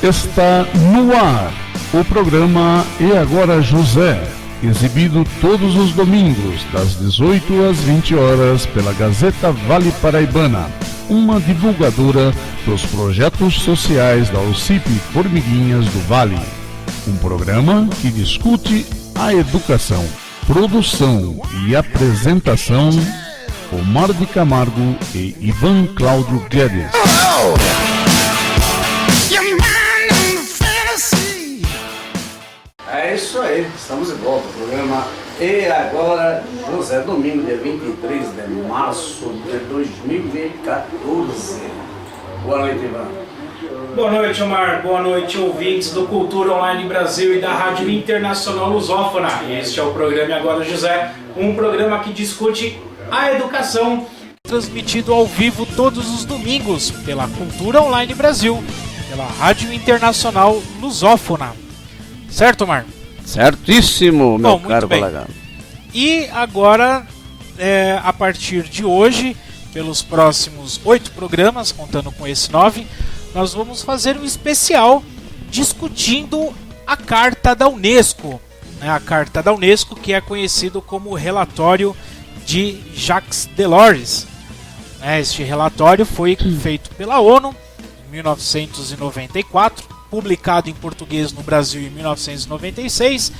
Está no ar o programa E Agora José, exibido todos os domingos, das 18 às 20 horas, pela Gazeta Vale Paraibana, uma divulgadora dos projetos sociais da OCIP Formiguinhas do Vale. Um programa que discute a educação. Produção e apresentação, Omar de Camargo e Ivan Cláudio Guedes. É isso aí, estamos de volta. O programa E Agora José, domingo, dia 23 de março de 2014. Boa noite, Ivan. Boa noite, Omar. Boa noite, ouvintes do Cultura Online Brasil e da Rádio Internacional Lusófona. Este é o programa E Agora José, um programa que discute a educação. Transmitido ao vivo todos os domingos pela Cultura Online Brasil, pela Rádio Internacional Lusófona. Certo, Omar? Certíssimo, meu caro colega. E agora, a partir de hoje, pelos próximos 8 programas, contando com esse 9, nós vamos fazer um especial discutindo a Carta da Unesco. A Carta da Unesco, que é conhecido como o relatório de Jacques Delors. Este relatório foi feito pela ONU em 1994, publicado em português no Brasil em 1996.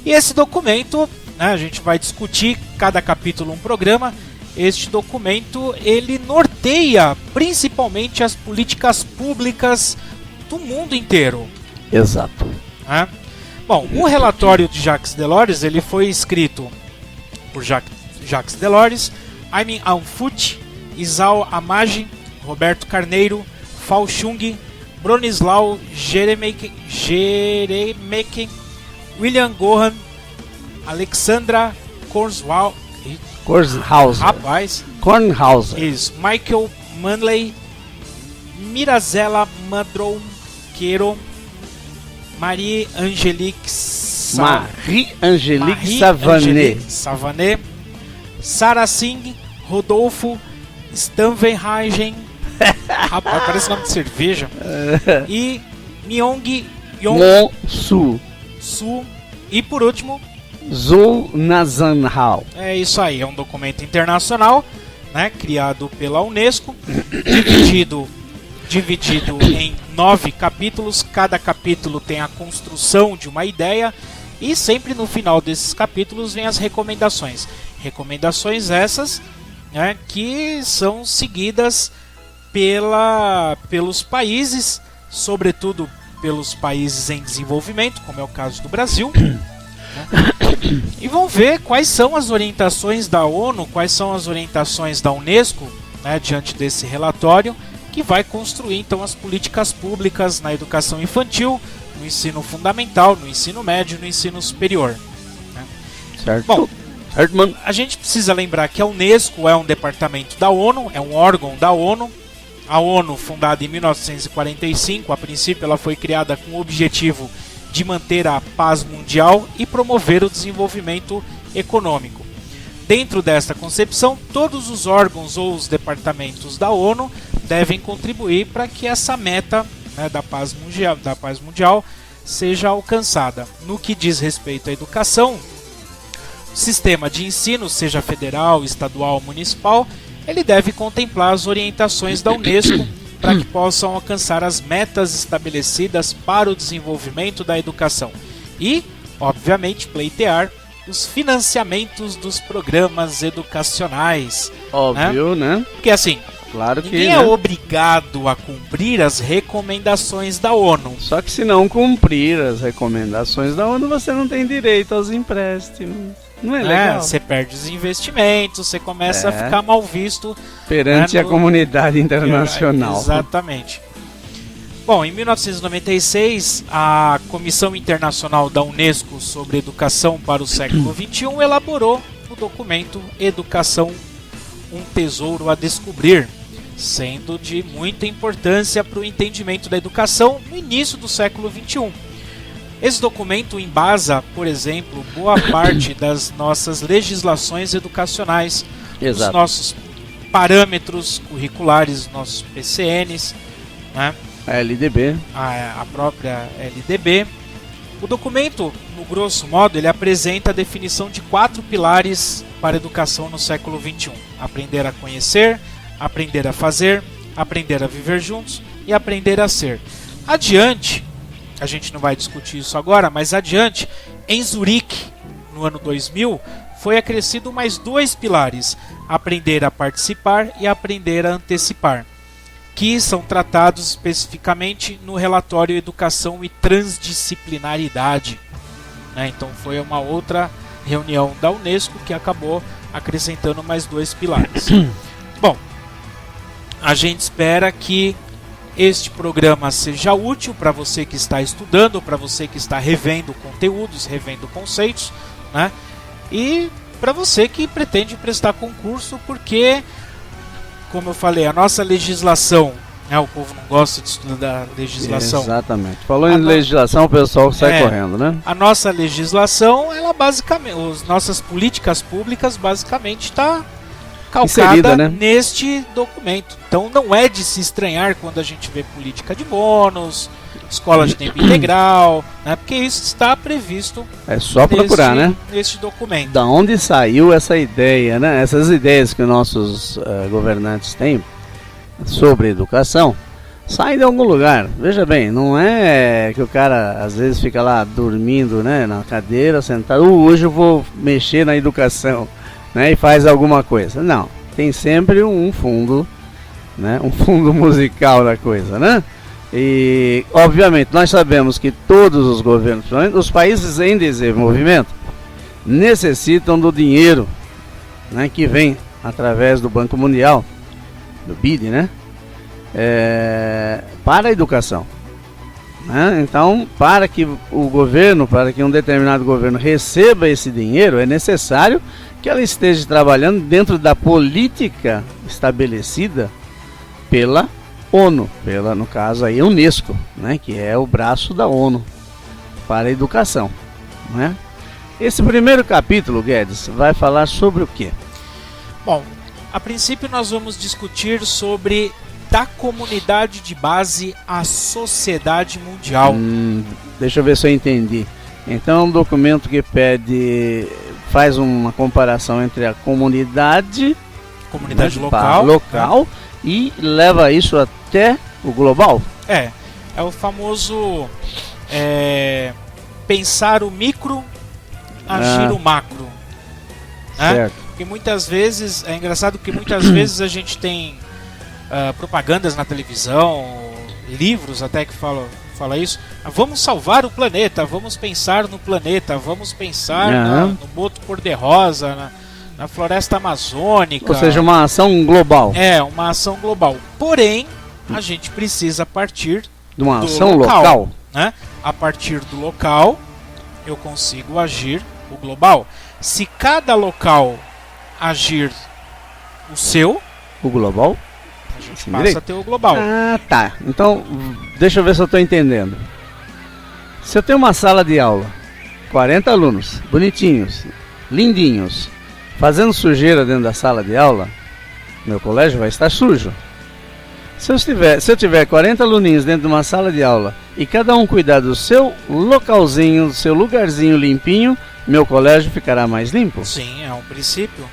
E esse documento, a gente vai discutir cada capítulo um programa. Este documento, ele norteia principalmente as políticas públicas do mundo inteiro. Exato. Bom, o relatório de Jacques Delors, ele foi escrito por Jacques Delors, Aymin Al-Fout, Isao Amage, Roberto Carneiro, Fao Chung, Bronislau Jeremeke, William Gohan, Alexandra Kornhauser, isso, Michael Manley, Mirazela Madron Queiro, Marie-Angélique Savanet, Sarah Singh, Rodolfo Stanvenhagen, rapaz, parece nome de cerveja, e Myong Su, e por último Zhou Nazanhao. É isso aí, é um documento internacional, criado pela Unesco, dividido em 9 capítulos. Cada capítulo tem a construção de uma ideia e sempre no final desses capítulos vem as recomendações. Recomendações essas que são seguidas pelos países, sobretudo pelos países em desenvolvimento, como é o caso do Brasil. E vão ver quais são as orientações da ONU, quais são as orientações da Unesco, diante desse relatório, que vai construir então as políticas públicas na educação infantil, no ensino fundamental, no ensino médio e no ensino superior. Certo. Bom, a gente precisa lembrar que a Unesco é um departamento da ONU, é um órgão da ONU. A ONU, fundada em 1945, a princípio ela foi criada com o objetivo de manter a paz mundial e promover o desenvolvimento econômico. Dentro desta concepção, todos os órgãos ou os departamentos da ONU devem contribuir para que essa meta da paz mundial seja alcançada. No que diz respeito à educação, o sistema de ensino, seja federal, estadual ou municipal, ele deve contemplar as orientações da Unesco para que possam alcançar as metas estabelecidas para o desenvolvimento da educação e, obviamente, pleitear os financiamentos dos programas educacionais. Óbvio, né? Porque assim, claro que ninguém é obrigado a cumprir as recomendações da ONU. Só que se não cumprir as recomendações da ONU, você não tem direito aos empréstimos. Não é legal? Você perde os investimentos, você começa a ficar mal visto perante a comunidade internacional. Exatamente. Bom, em 1996, a Comissão Internacional da Unesco sobre Educação para o Século XXI elaborou o documento Educação, um Tesouro a Descobrir, sendo de muita importância para o entendimento da educação no início do século XXI. Esse documento embasa, por exemplo, boa parte das nossas legislações educacionais, Exato. Os nossos parâmetros curriculares, nossos PCNs, A LDB. a própria LDB. O documento, no grosso modo, ele apresenta a definição de 4 pilares para a educação no século XXI. Aprender a conhecer, aprender a fazer, aprender a viver juntos e aprender a ser. Adiante, a gente não vai discutir isso agora, mas adiante, em Zurique, no ano 2000, foi acrescido mais 2 pilares, aprender a participar e aprender a antecipar, que são tratados especificamente no relatório Educação e Transdisciplinaridade. Então foi uma outra reunião da Unesco que acabou acrescentando mais 2 pilares. Bom, a gente espera que este programa seja útil para você que está estudando, para você que está revendo conteúdos, revendo conceitos, né? E para você que pretende prestar concurso, porque, como eu falei, a nossa legislação, né, o povo não gosta de estudar legislação. Exatamente. Falou em legislação, o pessoal sai correndo, né? A nossa legislação, ela basicamente, as nossas políticas públicas basicamente está calcada inserida, né? Neste documento. Então não é de se estranhar quando a gente vê política de bônus, escola de tempo integral, né? Porque isso está previsto. É só procurar, né? Neste documento. Da onde saiu essa ideia, né? Essas ideias que nossos governantes têm sobre educação saem de algum lugar. Veja bem, não é que o cara às vezes fica lá dormindo, né, na cadeira, sentado, hoje eu vou mexer na educação, né, e faz alguma coisa. Não, tem sempre um fundo, né, um fundo musical da coisa, né? E obviamente nós sabemos que todos os governos, os países em desenvolvimento, necessitam do dinheiro, né, que vem através do Banco Mundial, do BID, né? Para a educação, né? Então, para que o governo, para que um determinado governo receba esse dinheiro, é necessário que ela esteja trabalhando dentro da política estabelecida pela ONU, no caso aí Unesco, né? Que é o braço da ONU para a educação, né? Esse primeiro capítulo, Guedes, vai falar sobre o quê? Bom, a princípio nós vamos discutir sobre da comunidade de base à sociedade mundial. Deixa eu ver se eu entendi. Então é um documento que faz uma comparação entre a comunidade local e leva isso até o global. É o famoso pensar o micro, agir o macro, né? Certo. Porque muitas vezes, é engraçado que muitas vezes a gente tem propagandas na televisão, livros até que fala isso. Vamos salvar o planeta, vamos pensar no planeta, vamos pensar no boto cor-de-rosa, na floresta amazônica. Ou seja, uma ação global. Uma ação global. Porém, a gente precisa partir de uma ação local, né? A partir do local, eu consigo agir o global. Se cada local agir o global, a gente passa a ter o global. Ah, tá. Então, deixa eu ver se eu estou entendendo. Se eu tenho uma sala de aula, 40 alunos, bonitinhos, lindinhos, fazendo sujeira dentro da sala de aula, meu colégio vai estar sujo. Se eu tiver 40 aluninhos dentro de uma sala de aula e cada um cuidar do seu localzinho, do seu lugarzinho limpinho, meu colégio ficará mais limpo? Sim, é um princípio.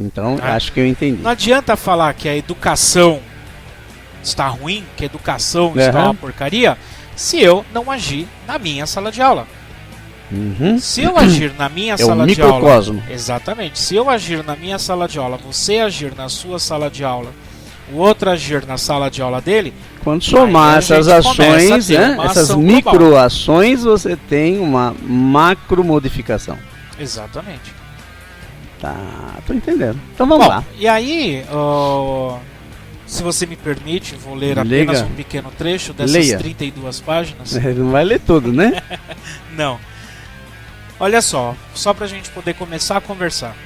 Então, acho que eu entendi. Não adianta falar que a educação está ruim, que a educação está uma porcaria, se eu não agir na minha sala de aula. Se eu agir na minha sala de aula... Exatamente. Se eu agir na minha sala de aula, você agir na sua sala de aula, o outro agir na sala de aula dele... Quando somar essas ações, né, essas microações, você tem uma macro modificação. Exatamente. Tá, tô entendendo. Então vamos lá. E aí, se você me permite, vou ler apenas um pequeno trecho dessas 32 páginas. Não vai ler tudo, né? Não. Olha só pra gente poder começar a conversar.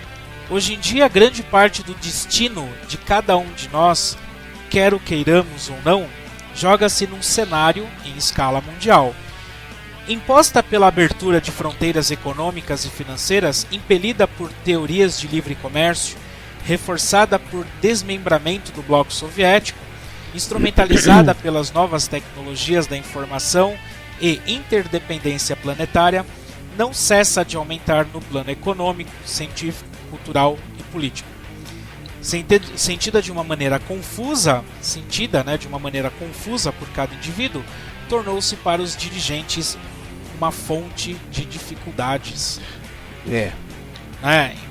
Hoje em dia, grande parte do destino de cada um de nós, quer o queiramos ou não, joga-se num cenário em escala mundial. Imposta pela abertura de fronteiras econômicas e financeiras, impelida por teorias de livre comércio, reforçada por desmembramento do bloco soviético instrumentalizada pelas novas tecnologias da informação e interdependência planetária, não cessa de aumentar no plano econômico, científico, cultural e político. Sentida de uma maneira confusa, por cada indivíduo, tornou-se para os dirigentes uma fonte de dificuldades.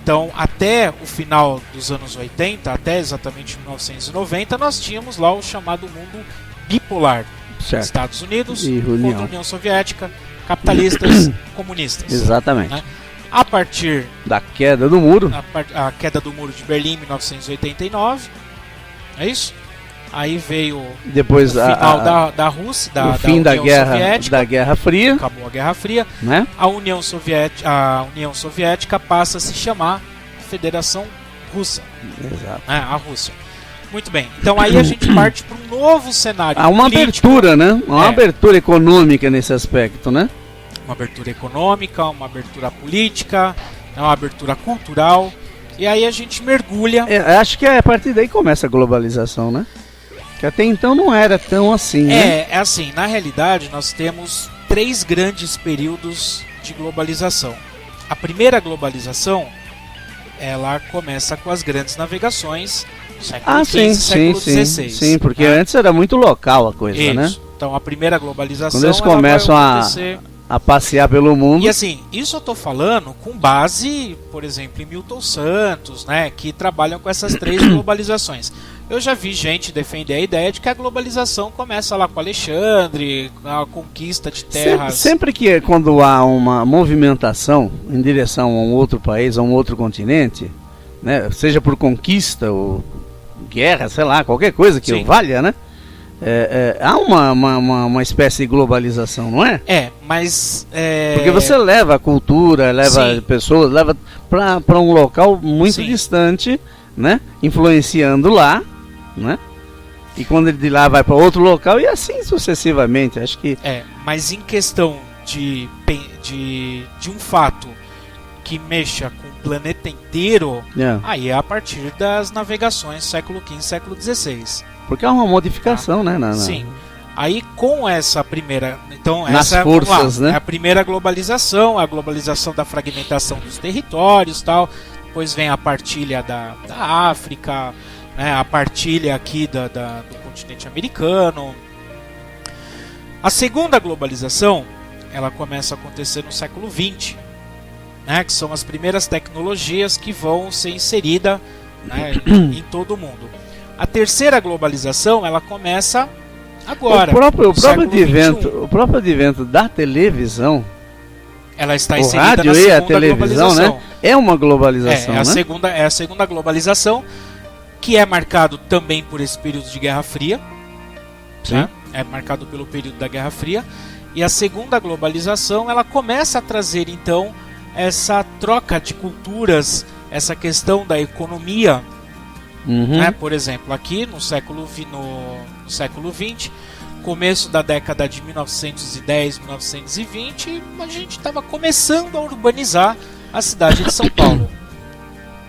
Então, até o final dos anos 80, até exatamente 1990, nós tínhamos lá o chamado mundo bipolar. Certo. Estados Unidos E contra a União Soviética, capitalistas, comunistas. Exatamente. Né? A partir da queda do muro. A queda do muro de Berlim em 1989, é isso? Aí veio depois o final da Rússia, o fim da Guerra Fria. Acabou a Guerra Fria, né? A União Soviética passa a se chamar Federação Russa. Exato. A Rússia. Muito bem. Então aí a gente parte para um novo cenário. Há uma político. abertura, né? Uma abertura econômica nesse aspecto, né? Uma abertura econômica, uma abertura política, uma abertura cultural. E aí a gente mergulha. Acho que a partir daí começa a globalização, né? Que até então não era tão assim, né? É assim, na realidade nós temos 3 grandes períodos de globalização. A primeira globalização, ela começa com as grandes navegações, século XV, século XVI. Sim, porque antes era muito local a coisa, isso, né? Então a primeira globalização, quando eles começam a passear pelo mundo. E assim, isso eu tô falando com base, por exemplo, em Milton Santos, né, que trabalham com essas 3 globalizações. Eu já vi gente defender a ideia de que a globalização começa lá com Alexandre, a conquista de terras. Sempre que quando há uma movimentação em direção a um outro país, a um outro continente, né, seja por conquista ou guerra, sei lá, qualquer coisa que valha, né? Há uma espécie de globalização, não é? Mas... Porque você leva a cultura, leva pessoas, leva para um local muito distante, né? Influenciando lá, né? E quando ele de lá vai para outro local e assim sucessivamente, acho que... mas em questão de um fato que mexa com o planeta inteiro, aí é a partir das navegações século XV, século XVI. Porque é uma modificação, né? Sim. Aí com essa primeira... Então, nas essa forças, né? É a primeira globalização, a globalização da fragmentação dos territórios, tal. Depois vem a partilha da África, né? A partilha aqui do continente americano. A segunda globalização, ela começa a acontecer no século XX, né? Que são as primeiras tecnologias que vão ser inseridas, né, em todo o mundo. A terceira globalização, ela começa agora. O próprio advento da televisão, ela está o inserida rádio na segunda e a televisão, né? É uma globalização, né? É a segunda globalização, que é marcado também por esse período de Guerra Fria. Né? É marcado pelo período da Guerra Fria. E a segunda globalização, ela começa a trazer, então, essa troca de culturas, essa questão da economia. Né? Por exemplo, aqui no século XX, começo da década de 1910, 1920, a gente estava começando a urbanizar a cidade de São Paulo.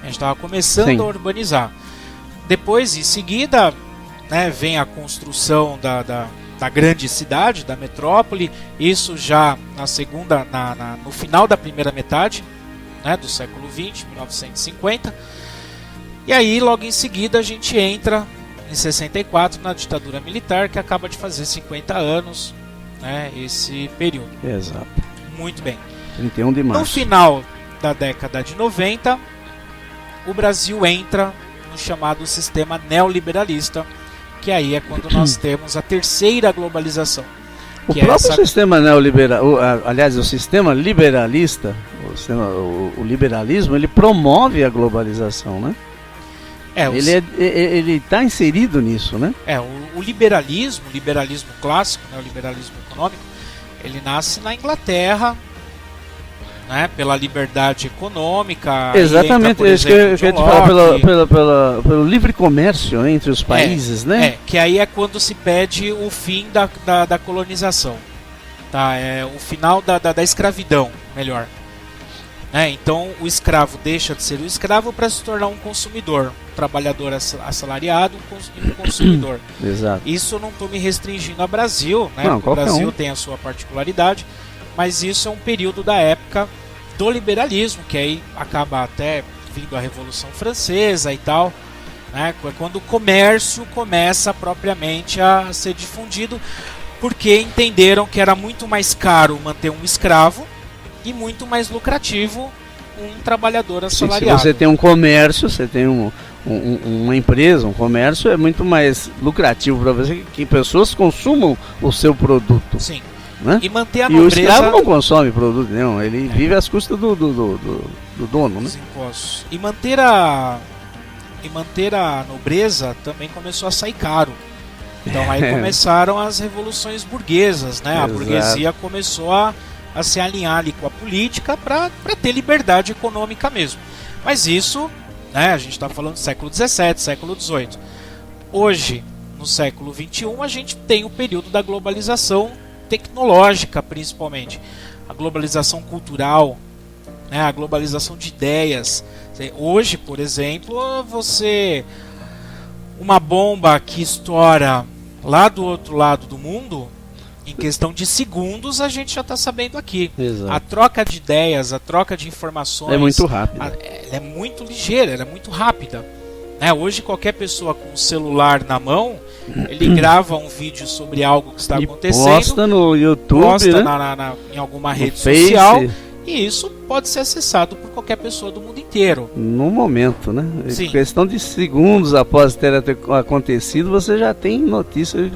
A gente estava começando a urbanizar. Depois, em seguida, né, vem a construção da grande cidade, da metrópole. Isso já no final da primeira metade, né, do século XX, 1950. E aí, logo em seguida, a gente entra em 64 na ditadura militar, que acaba de fazer 50 anos, né, esse período. Exato. Muito bem. 31 de março. No final da década de 90, o Brasil entra no chamado sistema neoliberalista, que aí é quando nós temos a terceira globalização. O próprio sistema neoliberal, aliás, o sistema liberalista, o liberalismo, ele promove a globalização, né? Ele está inserido nisso, né? O liberalismo clássico, né, o liberalismo econômico, ele nasce na Inglaterra, né, pela liberdade econômica. Exatamente, entra, por exemplo, eu queria te falar pelo livre comércio entre os países, né? Que aí é quando se pede o fim da colonização, tá? É o final da escravidão, melhor. Então o escravo deixa de ser o escravo para se tornar um consumidor, um trabalhador assalariado e um consumidor. Exato. Isso eu não estou me restringindo ao Brasil, né? Não, Porque o Brasil tem a sua particularidade, mas isso é um período da época do liberalismo, que aí acaba até vindo a Revolução Francesa e tal, né? Quando o comércio começa propriamente a ser difundido, porque entenderam que era muito mais caro manter um escravo e muito mais lucrativo um trabalhador assalariado. Se você tem um comércio, você tem uma empresa, um comércio, é muito mais lucrativo para você que pessoas consumam o seu produto. Sim. Né? E manter a E nobreza... o escravo não consome produto nenhum, ele vive às custas do dono, né? Os impostos. E manter a nobreza também começou a sair caro. Então aí começaram as revoluções burguesas, né? A burguesia começou a se alinhar ali com a política para ter liberdade econômica mesmo. Mas isso, né, a gente está falando do século XVII, século XVIII. Hoje, no século XXI, a gente tem o período da globalização tecnológica, principalmente. A globalização cultural, né, a globalização de ideias. Hoje, por exemplo, uma bomba que estoura lá do outro lado do mundo, em questão de segundos, a gente já está sabendo aqui. Exato. A troca de ideias, a troca de informações... É muito rápida. Ela é muito ligeira, ela é muito rápida. Hoje, qualquer pessoa com um celular na mão, ele grava um vídeo sobre algo que está acontecendo. Posta no YouTube, posta né? em alguma rede Face. social. E isso pode ser acessado por qualquer pessoa do mundo inteiro. No momento, né? Sim. Em questão de segundos após ter acontecido, você já tem notícia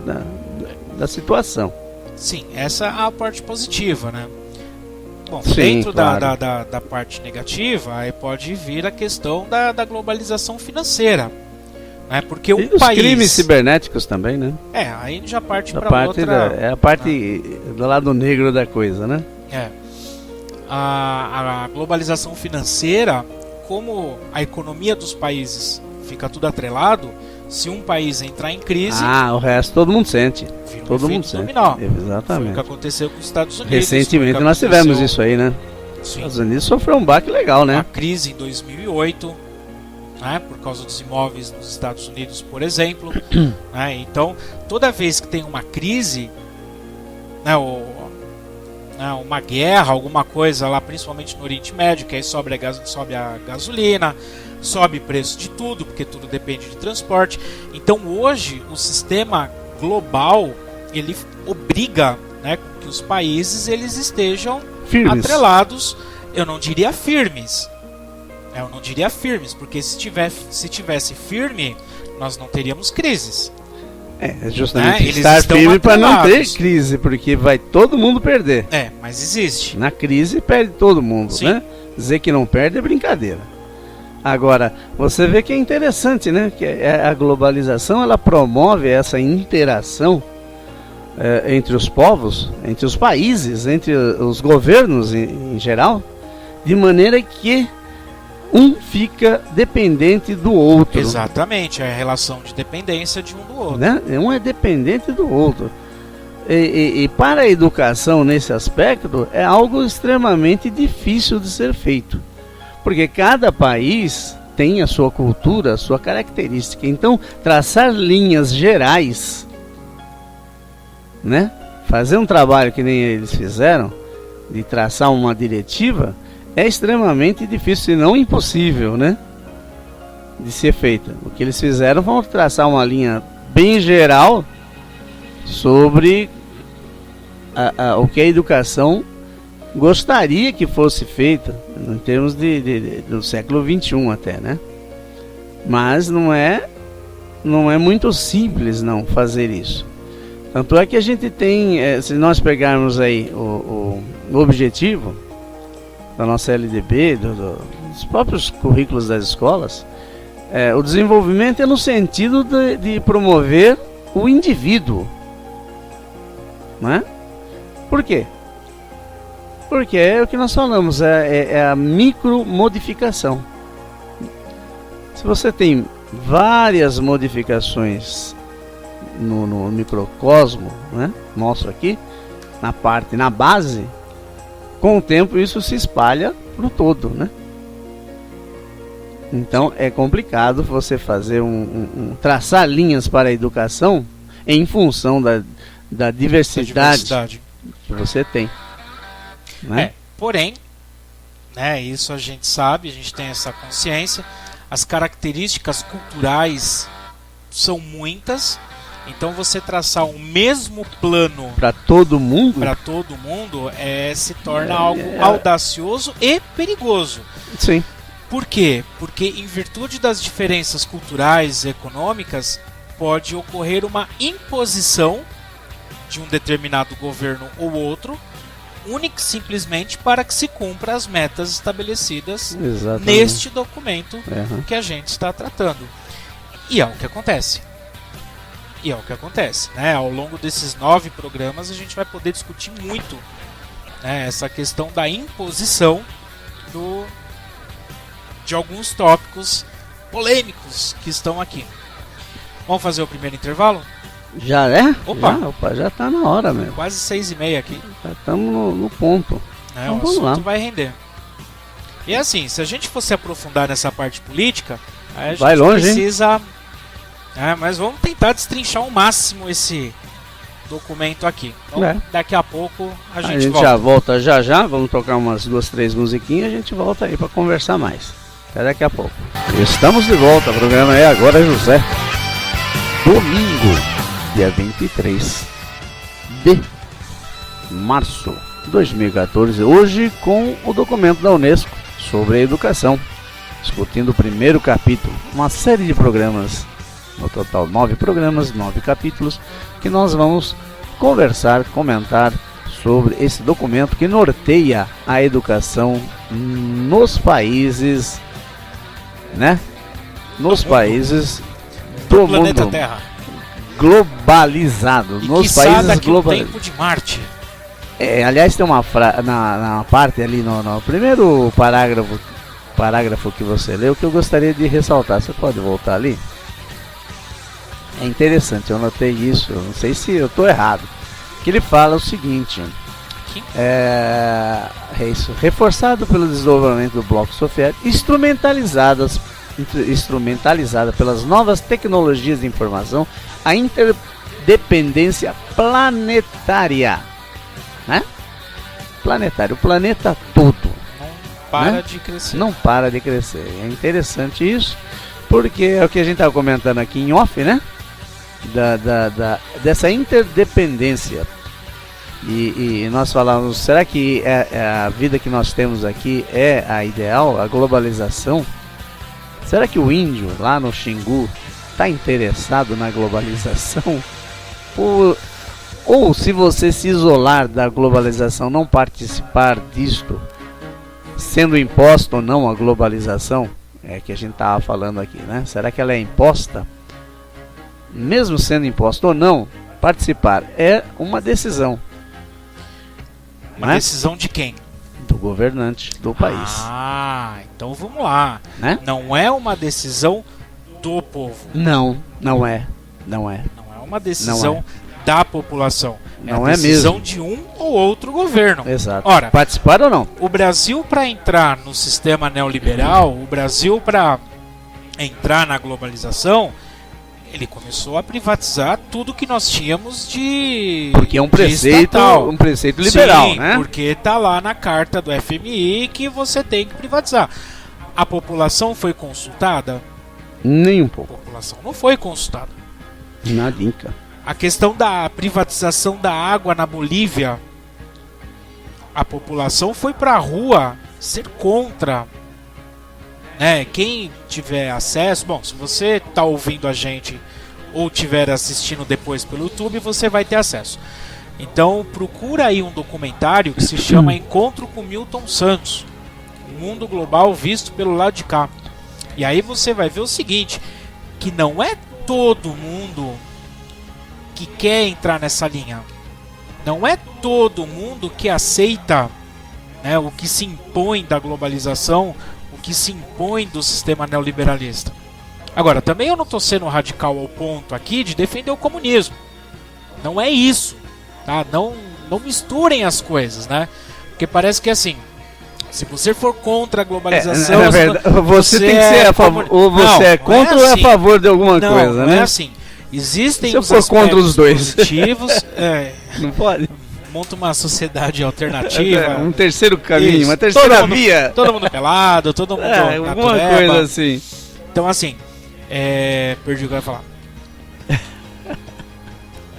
da situação. Sim, essa é a parte positiva, né? Bom, Sim, dentro claro. da parte negativa, aí pode vir a questão da globalização financeira. Né? Porque E os crimes cibernéticos também, né? Aí já parte para outra... É a parte do lado negro da coisa, né? A globalização financeira, como a economia dos países fica tudo atrelado, se um país entrar em crise... o resto todo mundo sente. Vira um Todo mundo efeito sente. dominó. Exatamente. Foi o que aconteceu com os Estados Unidos. Recentemente foi o que nós aconteceu- tivemos isso aí, né? Os Sim. Estados Unidos sofreu um baque legal, A né? crise em 2008, né, por causa dos imóveis nos Estados Unidos, por exemplo. Né, então, toda vez que tem uma crise, né, uma guerra, alguma coisa lá, principalmente no Oriente Médio, que aí sobe a gasolina, sobe o preço de tudo, porque tudo depende de transporte. Então, hoje, o sistema global, ele obriga, né, que os países eles estejam Firmes. atrelados, eu não diria firmes, porque se tivesse firme, nós não teríamos crises. É justamente Eles estar estão firme para não ter atrelados. crise, porque vai todo mundo perder. Mas existe. Na crise perde todo mundo, Sim. né? Dizer que não perde é brincadeira. Agora, você vê que é interessante, né? Que a globalização ela promove essa interação entre os povos, entre os países, entre os governos em geral, de maneira que um fica dependente do outro. Exatamente, é a relação de dependência de um do outro. Né? Um é dependente do outro. E para a educação nesse aspecto é algo extremamente difícil de ser feito, porque cada país tem a sua cultura, a sua característica. Então, traçar linhas gerais, né? Fazer um trabalho que nem eles fizeram, de traçar uma diretiva, é extremamente difícil, se não impossível, né? De ser feita. O que eles fizeram foi traçar uma linha bem geral sobre o que a educação gostaria que fosse feita, em termos do século XXI até, né? Mas não é muito simples não fazer isso. Tanto é que a gente tem, se nós pegarmos aí o objetivo da nossa LDB, dos próprios currículos das escolas, o desenvolvimento é no sentido de promover o indivíduo, né? Por quê? Porque é o que nós falamos, é a micromodificação. Se você tem várias modificações no microcosmo, né, nosso aqui, na base, com o tempo isso se espalha pro todo, né? Então é complicado você fazer traçar linhas para a educação em função da diversidade que você tem, né? Porém, né, isso a gente sabe, a gente tem essa consciência, as características culturais são muitas, então você traçar o mesmo plano para todo mundo se torna algo audacioso e perigoso. Sim. Por quê? Porque em virtude das diferenças culturais e econômicas pode ocorrer uma imposição de um determinado governo ou outro, única e simplesmente para que se cumpra as metas estabelecidas neste documento que a gente está tratando. E é o que acontece. Né? Ao longo desses 9 programas a gente vai poder discutir muito, né, essa questão da imposição de alguns tópicos polêmicos que estão aqui. Vamos fazer o primeiro intervalo? Já é? Opa, já tá na hora mesmo. Quase 6h30 aqui. Já estamos no ponto. Então, o assunto vai render. E assim, se a gente fosse aprofundar nessa parte política, aí a gente vai longe, precisa... mas vamos tentar destrinchar ao máximo esse documento aqui. Então, daqui a pouco a gente volta. Já volta já. Vamos tocar umas 2, 3 musiquinhas e a gente volta aí para conversar mais. Até daqui a pouco. Estamos de volta. O programa é Agora José. Domingo, dia 23 de março de 2014. Hoje com o documento da Unesco sobre a educação. Discutindo o primeiro capítulo. Uma série de programas. No total 9 programas, 9 capítulos. Que nós vamos conversar, comentar sobre esse documento que norteia a educação nos países, né? Nos países do planeta mundo Terra. Globalizado. E nos países globalizados. Tempo de Marte. Aliás, tem uma na parte ali no primeiro parágrafo que você leu que eu gostaria de ressaltar. Você pode voltar ali? É interessante, eu notei isso, eu não sei se eu estou errado. Que ele fala o seguinte: isso, reforçado pelo desenvolvimento do bloco soviético, instrumentalizada pelas novas tecnologias de informação, a interdependência planetária, né? Planetário, o planeta todo não para de crescer. É interessante isso, porque é o que a gente estava comentando aqui em off, né? Dessa interdependência. E nós falamos, será que a vida que nós temos aqui é a ideal, a globalização? Será que o índio lá no Xingu está interessado na globalização? Ou se você se isolar da globalização, não participar disto, sendo imposta ou não a globalização, é que a gente estava falando aqui, né? Será que ela é imposta? Mesmo sendo imposta ou não, participar é uma decisão. Uma decisão de quem? Do governante do país. Então vamos lá. Né? Não é uma decisão do povo. Não é. Não é uma decisão da população. Não é a decisão mesmo de um ou outro governo. Exato. Ora, participar ou não? O Brasil, para entrar no sistema neoliberal, o Brasil, para entrar na globalização, ele começou a privatizar tudo que nós tínhamos de... Porque é um preceito liberal, sim, né? Porque está lá na carta do FMI que você tem que privatizar. A população foi consultada? Nem um pouco. A população não foi consultada. Nadinha. A questão da privatização da água na Bolívia, a população foi para a rua ser contra. Quem tiver acesso, bom, se você está ouvindo a gente ou estiver assistindo depois pelo YouTube, você vai ter acesso. Então procura aí um documentário que se chama Encontro com Milton Santos, o mundo global visto pelo lado de cá. E aí você vai ver o seguinte, que não é todo mundo que quer entrar nessa linha. Não é todo mundo que aceita, né, o que se impõe da globalização, o que se impõe do sistema neoliberalista. Agora, também eu não estou sendo radical ao ponto aqui de defender o comunismo. Não é isso, tá? Não misturem as coisas, né? Porque parece que assim, se você for contra a globalização, na verdade, você tem que ser a favor, ou você é contra ou é a favor de alguma coisa, não né? É assim. Existem se eu os for contra os dois positivos. Não pode. Monta uma sociedade alternativa. Um terceiro caminho, Isso. uma terceira via. Todo mundo pelado, todo mundo alguma coisa assim. Então assim, perdi o que eu ia falar.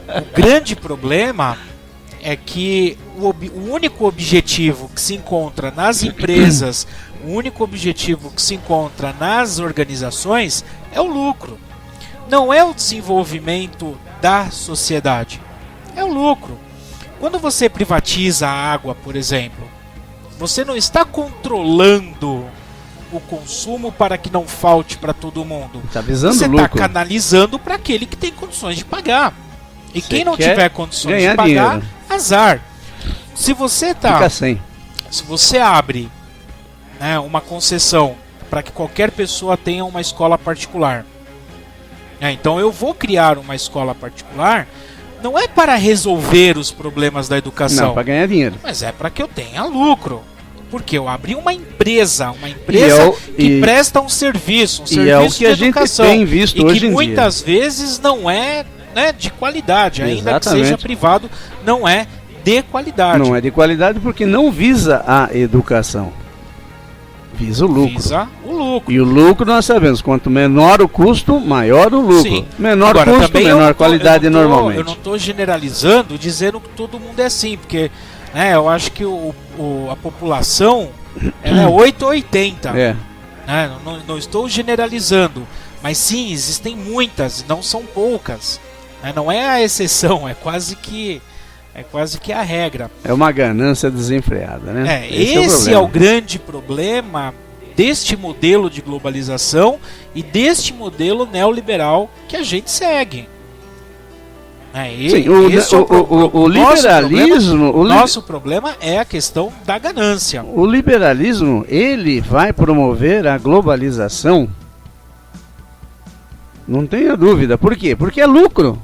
O grande problema é que o único objetivo que se encontra nas empresas, o único objetivo que se encontra nas organizações é o lucro. Não é o desenvolvimento da sociedade, é o lucro. Quando você privatiza a água, por exemplo, você não está controlando o consumo para que não falte para todo mundo. Tá visando você lucro. está canalizando para aquele que tem condições de pagar. E Você quem não quer tiver condições ganhar de pagar, dinheiro. azar. Se você Fica sem. se você abre, né, uma concessão para que qualquer pessoa tenha uma escola particular, então eu vou criar uma escola particular, não é para resolver os problemas da educação, Não, para ganhar dinheiro. mas é para que eu tenha lucro. Porque eu abri uma empresa que presta um serviço e é o que de a gente educação, tem visto e hoje que em dia. muitas vezes não é, né, de qualidade, ainda Exatamente. que seja privado, não é de qualidade. Não é de qualidade porque não visa a educação. Visa o lucro. Visa o lucro. E o lucro nós sabemos, quanto menor o custo, maior o lucro. Sim. Menor Agora, custo, também eu menor não tô- qualidade eu não tô- normalmente. Eu não estou generalizando, dizendo que todo mundo é assim, porque, né, eu acho que a população ela é 8 ou 80. É. Né? Não estou generalizando, mas sim, existem muitas, e não são poucas. Né? Não é a exceção, é quase que a regra. É uma ganância desenfreada, né? Esse é o grande problema deste modelo de globalização e deste modelo neoliberal que a gente segue. Sim, o liberalismo... Nosso problema é a questão da ganância. O liberalismo, ele vai promover a globalização. Não tenha dúvida. Por quê? Porque é lucro.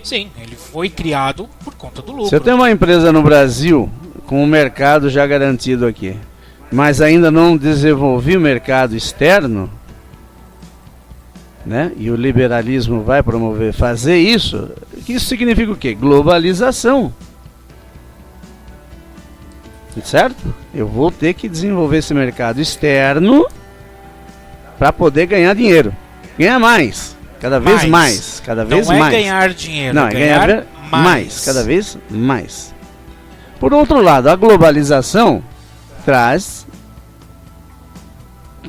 Sim, ele foi criado por conta do lucro. Se eu tenho uma empresa no Brasil com o mercado já garantido aqui, mas ainda não desenvolvi o mercado externo, né? E o liberalismo vai promover fazer isso, isso significa o quê? Globalização. Certo? Eu vou ter que desenvolver esse mercado externo para poder ganhar dinheiro. Ganhar mais. Cada vez mais. Cada vez mais. Não é ganhar dinheiro, não, é ganhar mais. Cada vez mais. Por outro lado, a globalização traz,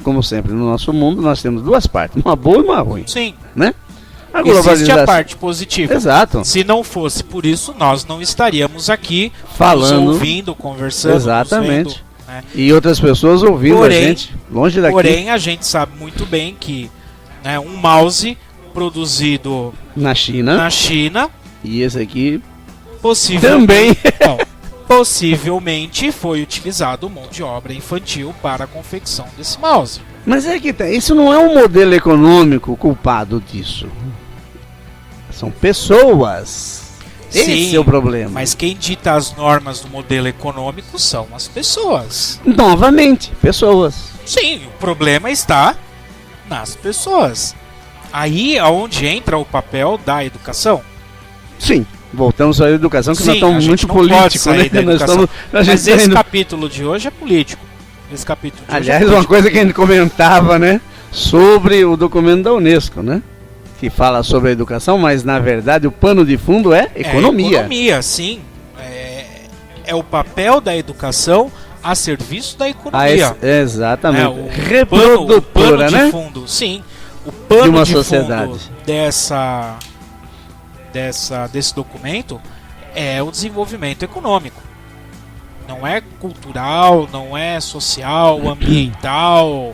como sempre no nosso mundo, nós temos duas partes, uma boa e uma ruim. Sim. Né? A globalização... Existe a parte positiva. Exato. Se não fosse por isso, nós não estaríamos aqui falando, nos ouvindo, conversando. Exatamente. Vendo, né? E outras pessoas ouvindo a gente longe daqui. Porém, a gente sabe muito bem que, né, um mouse produzido na China e esse aqui possivelmente possivelmente foi utilizado mão de obra infantil para a confecção desse mouse. Mas é que isso não é um modelo econômico culpado disso. São pessoas. Sim, esse é o problema. Mas quem dita as normas do modelo econômico são as pessoas. Novamente, pessoas. Sim, o problema está nas pessoas. Aí é onde entra o papel da educação. Sim, voltamos à educação, que nós estamos muito políticos, né? Mas esse capítulo de hoje é político. Esse capítulo de aliás, hoje é uma coisa que a gente comentava, né? Sobre o documento da Unesco, né? Que fala sobre a educação, mas na verdade o pano de fundo é economia. É economia, sim. É o papel da educação a serviço da economia. Exatamente. Reprodutora, o pano né? De fundo, sim. O pano de uma de sociedade. Fundo desse documento é o desenvolvimento econômico. Não é cultural, não é social, ambiental,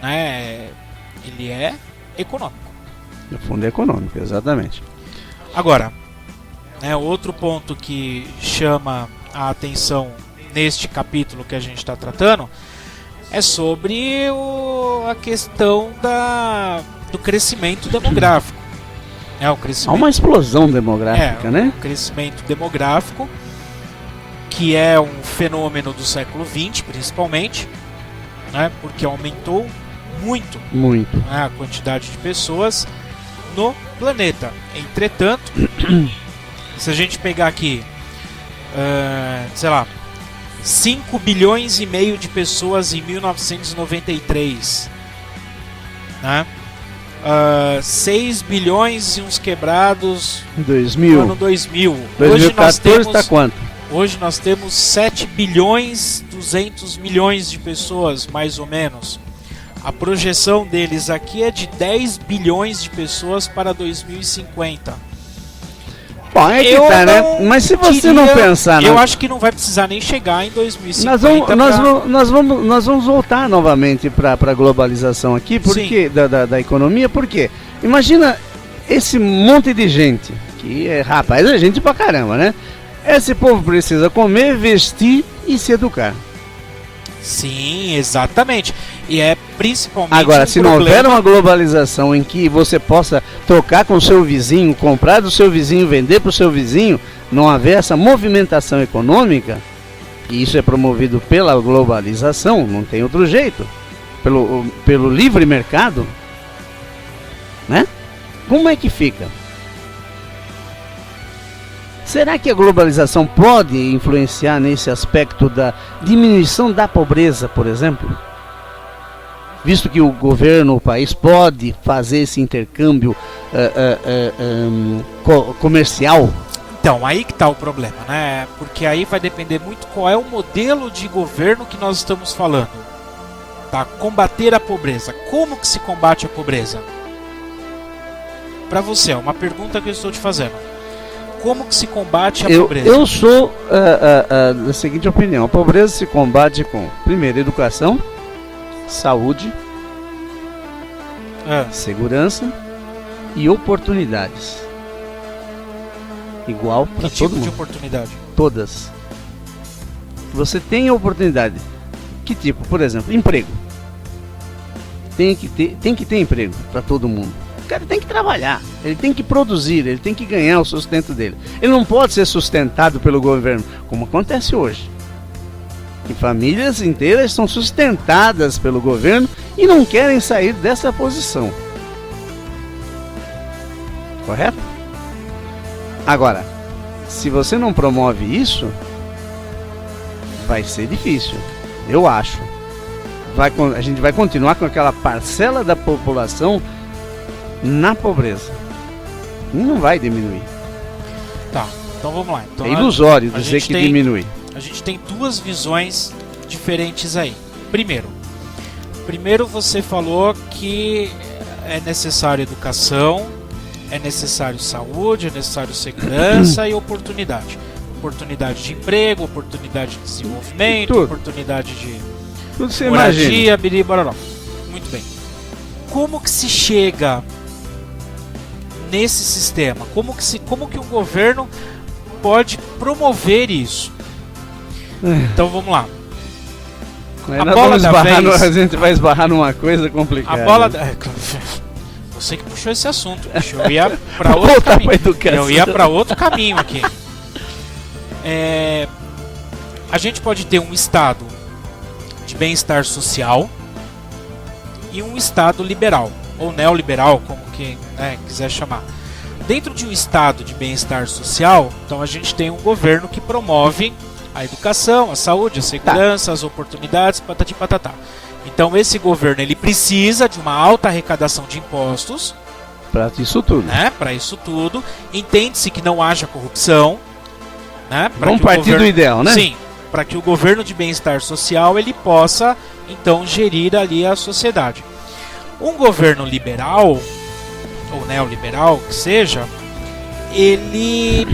né? Ele é econômico. No fundo é econômico, exatamente. Agora, né, outro ponto que chama a atenção neste capítulo que a gente está tratando é sobre a questão do crescimento demográfico. Há uma explosão demográfica, né? Um crescimento demográfico que é um fenômeno do século XX, principalmente, né, porque aumentou muito, né, a quantidade de pessoas no planeta. Entretanto, se a gente pegar aqui, sei lá, 5 bilhões e meio de pessoas em 1993, né? 6 bilhões e uns quebrados no ano 2000. 2014 está quanto? Hoje nós temos 7 bilhões 200 milhões de pessoas, mais ou menos. A projeção deles aqui é de 10 bilhões de pessoas para 2050. Bom, é que tá, né? Mas se você não pensar... Eu acho que não vai precisar nem chegar em 2050. Nós vamos voltar novamente para a globalização aqui, porque da economia, porque imagina esse monte de gente, que rapaz, é gente pra caramba, né? Esse povo precisa comer, vestir e se educar. Sim, exatamente. E é principalmente agora, se não houver uma globalização em que você possa trocar com o seu vizinho, comprar do seu vizinho, vender para o seu vizinho, não haver essa movimentação econômica, e isso é promovido pela globalização, não tem outro jeito, pelo livre mercado, né? Como é que fica? Será que a globalização pode influenciar nesse aspecto da diminuição da pobreza, por exemplo? Visto que o governo, o país pode fazer esse intercâmbio comercial? Então, aí que está o problema, né? Porque aí vai depender muito qual é o modelo de governo que nós estamos falando. Tá? Combater a pobreza. Como que se combate a pobreza? Para você, é uma pergunta que eu estou te fazendo. Como que se combate a pobreza? Eu sou da seguinte opinião. A pobreza se combate com, primeiro, educação, saúde, segurança e oportunidades. Igual para todo mundo. Que tipo de oportunidade? Todas. Você tem a oportunidade. Que tipo? Por exemplo, emprego. Tem que ter emprego para todo mundo. O cara tem que trabalhar, ele tem que produzir, ele tem que ganhar o sustento dele. Ele não pode ser sustentado pelo governo, como acontece hoje. E famílias inteiras são sustentadas pelo governo e não querem sair dessa posição. Correto? Agora, se você não promove isso, vai ser difícil, eu acho. A gente vai continuar com aquela parcela da população na pobreza. E não vai diminuir. Tá, então vamos lá. Então, é ilusório dizer que diminui. A gente tem duas visões diferentes aí. Primeiro você falou que é necessário educação, é necessário saúde, é necessário segurança e oportunidade. Oportunidade de emprego, oportunidade de desenvolvimento, oportunidade de moradia, biribaroró. Muito bem. Como que se chega nesse sistema? Como que o governo pode promover isso? Então vamos lá. A gente vai esbarrar numa coisa complicada. Você que puxou esse assunto. Eu ia para outro caminho. Eu ia para outro caminho aqui. A gente pode ter um estado de bem-estar social e um estado liberal ou neoliberal, como que quiser chamar. Dentro de um estado de bem-estar social, então a gente tem um governo que promove a educação, a saúde, a segurança, as oportunidades, patati patatá. Então esse governo ele precisa de uma alta arrecadação de impostos para isso tudo. Para isso tudo. Entende-se que não haja corrupção, né? Vamos partir do ideal, né? Sim, para que o governo de bem-estar social ele possa então gerir ali a sociedade. Um governo liberal ou neoliberal que seja, ele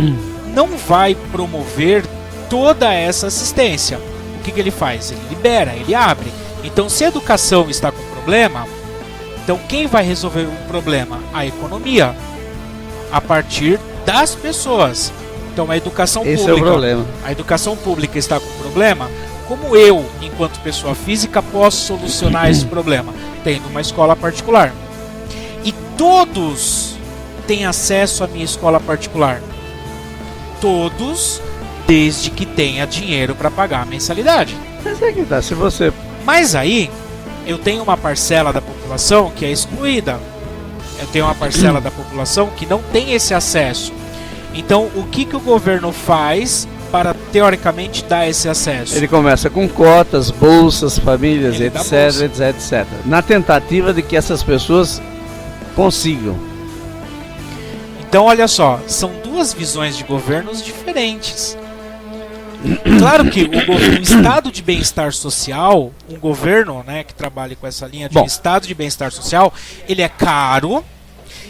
não vai promover toda essa assistência. O que ele faz? Ele libera, ele abre. Então, se a educação está com problema, então quem vai resolver o problema? A economia, a partir das pessoas. Então, a educação Esse pública. É o problema. A educação pública está com problema. Como eu, enquanto pessoa física, posso solucionar esse problema? Tendo uma escola particular. E todos têm acesso à minha escola particular. Todos desde que tenha dinheiro para pagar a mensalidade. Mas é que tá, se você... Mas aí, eu tenho uma parcela da população que é excluída. Eu tenho uma parcela da população que não tem esse acesso. Então, o que o governo faz para, teoricamente, dar esse acesso? Ele começa com cotas, bolsas, famílias, Ele dá etc, bolsa. etc, etc. Na tentativa de que essas pessoas consigam. Então, olha só, são duas visões de governos diferentes. Claro que o estado de bem-estar social, um governo, né, que trabalhe com essa linha de Bom. estado de bem-estar social, ele é caro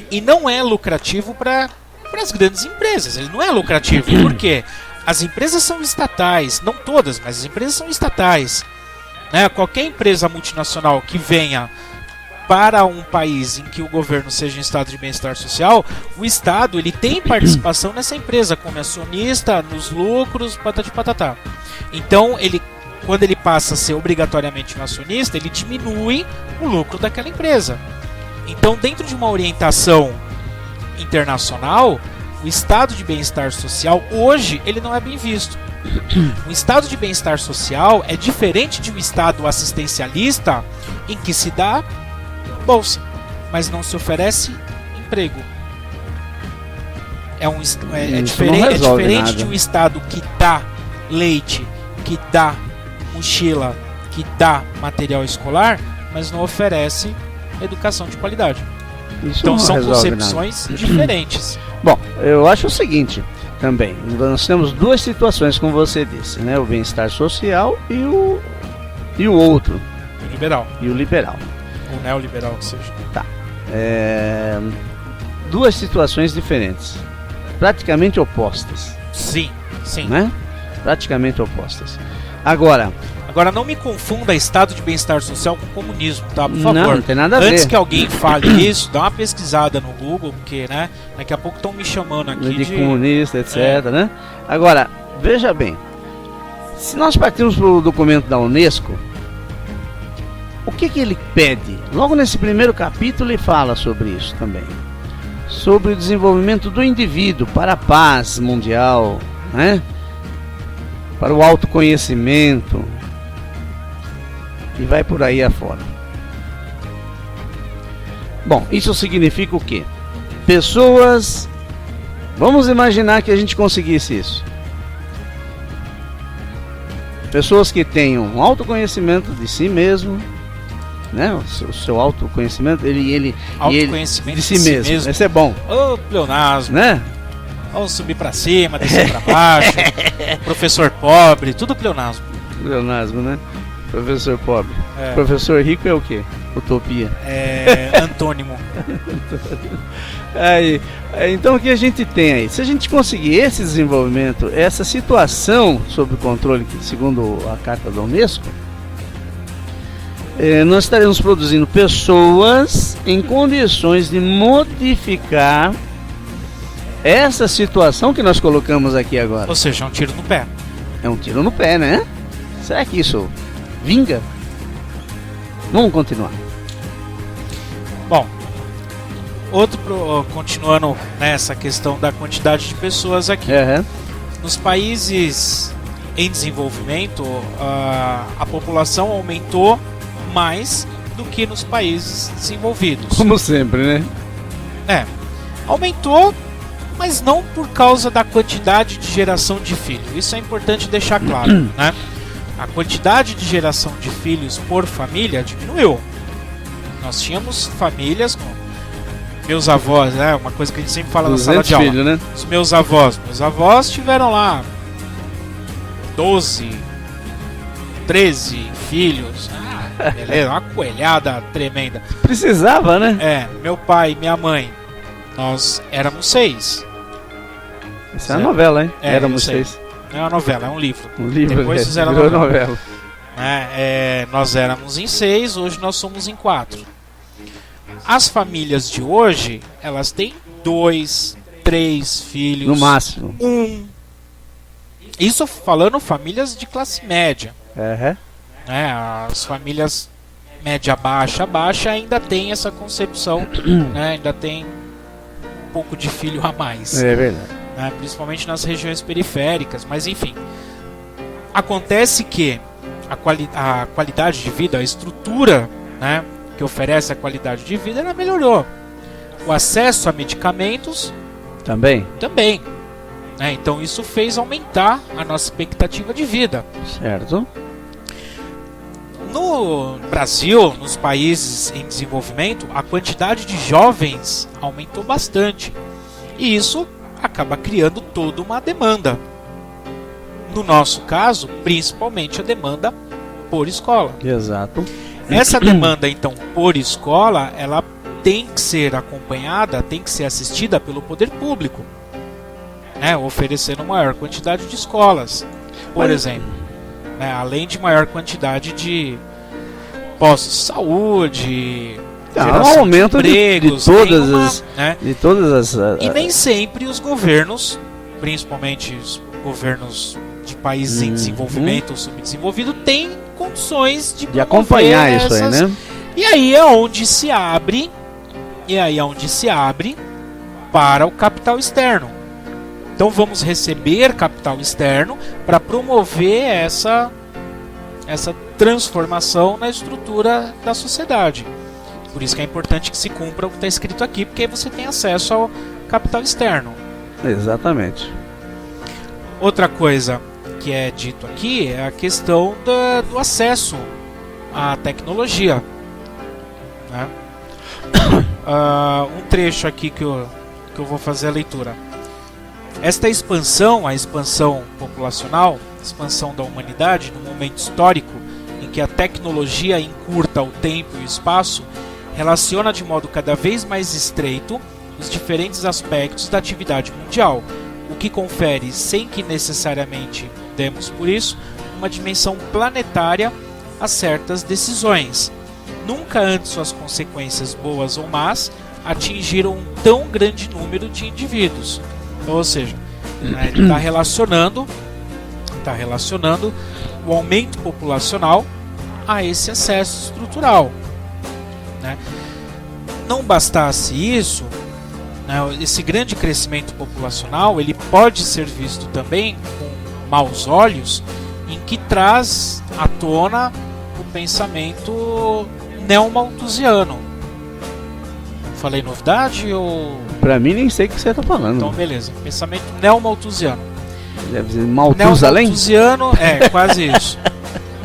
e não é lucrativo para as grandes empresas. Ele não é lucrativo, por quê? As empresas são estatais, não todas, mas as empresas são estatais. Né? Qualquer empresa multinacional que venha para um país em que o governo seja em estado de bem-estar social, o Estado ele tem participação nessa empresa como acionista, nos lucros, patati patatá. Então, quando ele passa a ser obrigatoriamente um acionista, ele diminui o lucro daquela empresa. Então, dentro de uma orientação internacional, o estado de bem-estar social hoje ele não é bem visto. Um estado de bem-estar social é diferente de um estado assistencialista em que se dá bolsa, mas não se oferece emprego. É diferente de um estado que dá leite, que dá mochila, que dá material escolar, mas não oferece educação de qualidade. Isso Então não são resolve concepções diferentes. Bom, eu acho o seguinte também. Nós temos duas situações, como você disse, né? O bem-estar social e o outro, O liberal, e o liberal. o neoliberal que seja. Duas situações diferentes, praticamente opostas, Sim, sim. né? Praticamente opostas. Agora, Agora não me confunda estado de bem-estar social com comunismo, tá? Por não, favor. não tem nada a Antes ver. que alguém fale isso, dá uma pesquisada no Google, porque, né, daqui a pouco estão me chamando aqui de comunista, etc, né? Agora, veja bem, se nós partirmos para o documento da Unesco, o que ele pede? Logo nesse primeiro capítulo ele fala sobre isso também. Sobre o desenvolvimento do indivíduo para a paz mundial, né? Para o autoconhecimento. E vai por aí afora. Bom, isso significa o quê? Pessoas... Vamos imaginar que a gente conseguisse isso. Pessoas que tenham um autoconhecimento de si mesmo, né? O seu autoconhecimento, Autoconhecimento de si mesmo. Esse é bom, Ô, pleonasmo. né? Vamos subir pra cima, descer pra baixo. Professor pobre, tudo pleonasmo. Leonasmo, né? Professor pobre. É. Professor rico é o quê? Utopia. É antônimo. Aí, então o que a gente tem aí? Se a gente conseguir esse desenvolvimento, essa situação sob controle, segundo a Carta da Unesco, nós estaremos produzindo pessoas em condições de modificar essa situação que nós colocamos aqui agora. Ou seja, é um tiro no pé. É um tiro no pé, né? Será que isso vinga? Vamos continuar. Bom, continuando nessa questão da quantidade de pessoas aqui. Nos países em desenvolvimento, a população aumentou mais do que nos países desenvolvidos. Como sempre, né? Aumentou, mas não por causa da quantidade de geração de filhos. Isso é importante deixar claro, né? A quantidade de geração de filhos por família diminuiu. Nós tínhamos famílias com meus avós, né? Uma coisa que a gente sempre fala na sala de aula. Filhos, né? Os meus avós tiveram lá 12, 13 filhos. Beleza, uma coelhada tremenda. Precisava, né? Meu pai e minha mãe, nós éramos 6. Isso é uma novela, hein? Éramos eu sei. 6. Não é uma novela, é um livro. Um livro, Depois fizeram virou novela. novela. Nós éramos em 6, hoje nós somos em 4. As famílias de hoje, elas têm 2, 3 filhos. No máximo. 1. Isso falando famílias de classe média. As famílias média baixa ainda tem essa concepção, né? Ainda tem um pouco de filho a mais. É verdade. né, principalmente nas regiões periféricas, mas enfim. Acontece que a qualidade de vida, a estrutura, né, que oferece a qualidade de vida, ela melhorou. O acesso a medicamentos Também? também. Né, então isso fez aumentar a nossa expectativa de vida. Certo. No Brasil, nos países em desenvolvimento, a quantidade de jovens aumentou bastante. E isso acaba criando toda uma demanda. No nosso caso, principalmente a demanda por escola. Exato. Essa demanda, então, por escola, ela tem que ser acompanhada, tem que ser assistida pelo poder público, né, oferecendo maior quantidade de escolas, por exemplo, né, além de maior quantidade de postos de saúde, Um aumento de empregos, todas as... né, De todas as... e nem sempre os governos, principalmente os governos de países em desenvolvimento ou subdesenvolvido, têm condições de acompanhar isso aí, né? E aí é onde se abre, para o capital externo. Então vamos receber capital externo para promover essa transformação na estrutura da sociedade. Por isso que é importante que se cumpra o que está escrito aqui, porque aí você tem acesso ao capital externo. Exatamente. Outra coisa que é dito aqui é a questão do acesso à tecnologia, né? Um trecho aqui que eu vou fazer a leitura. Esta expansão, a expansão populacional, a expansão da humanidade, num momento histórico em que a tecnologia encurta o tempo e o espaço, relaciona de modo cada vez mais estreito os diferentes aspectos da atividade mundial, o que confere, sem que necessariamente demos por isso, uma dimensão planetária a certas decisões. Nunca antes suas consequências, boas ou más, atingiram um tão grande número de indivíduos. Então, ou seja, ele está relacionando o aumento populacional a esse acesso estrutural, né? Não bastasse isso, né, esse grande crescimento populacional ele pode ser visto também com maus olhos, em que traz à tona o pensamento neomalthusiano. Falei novidade ou... Pra mim nem sei o que você tá falando. Então beleza, pensamento neomalthusiano. Deve ser Malthusalém? Neomalthusiano, é, quase isso.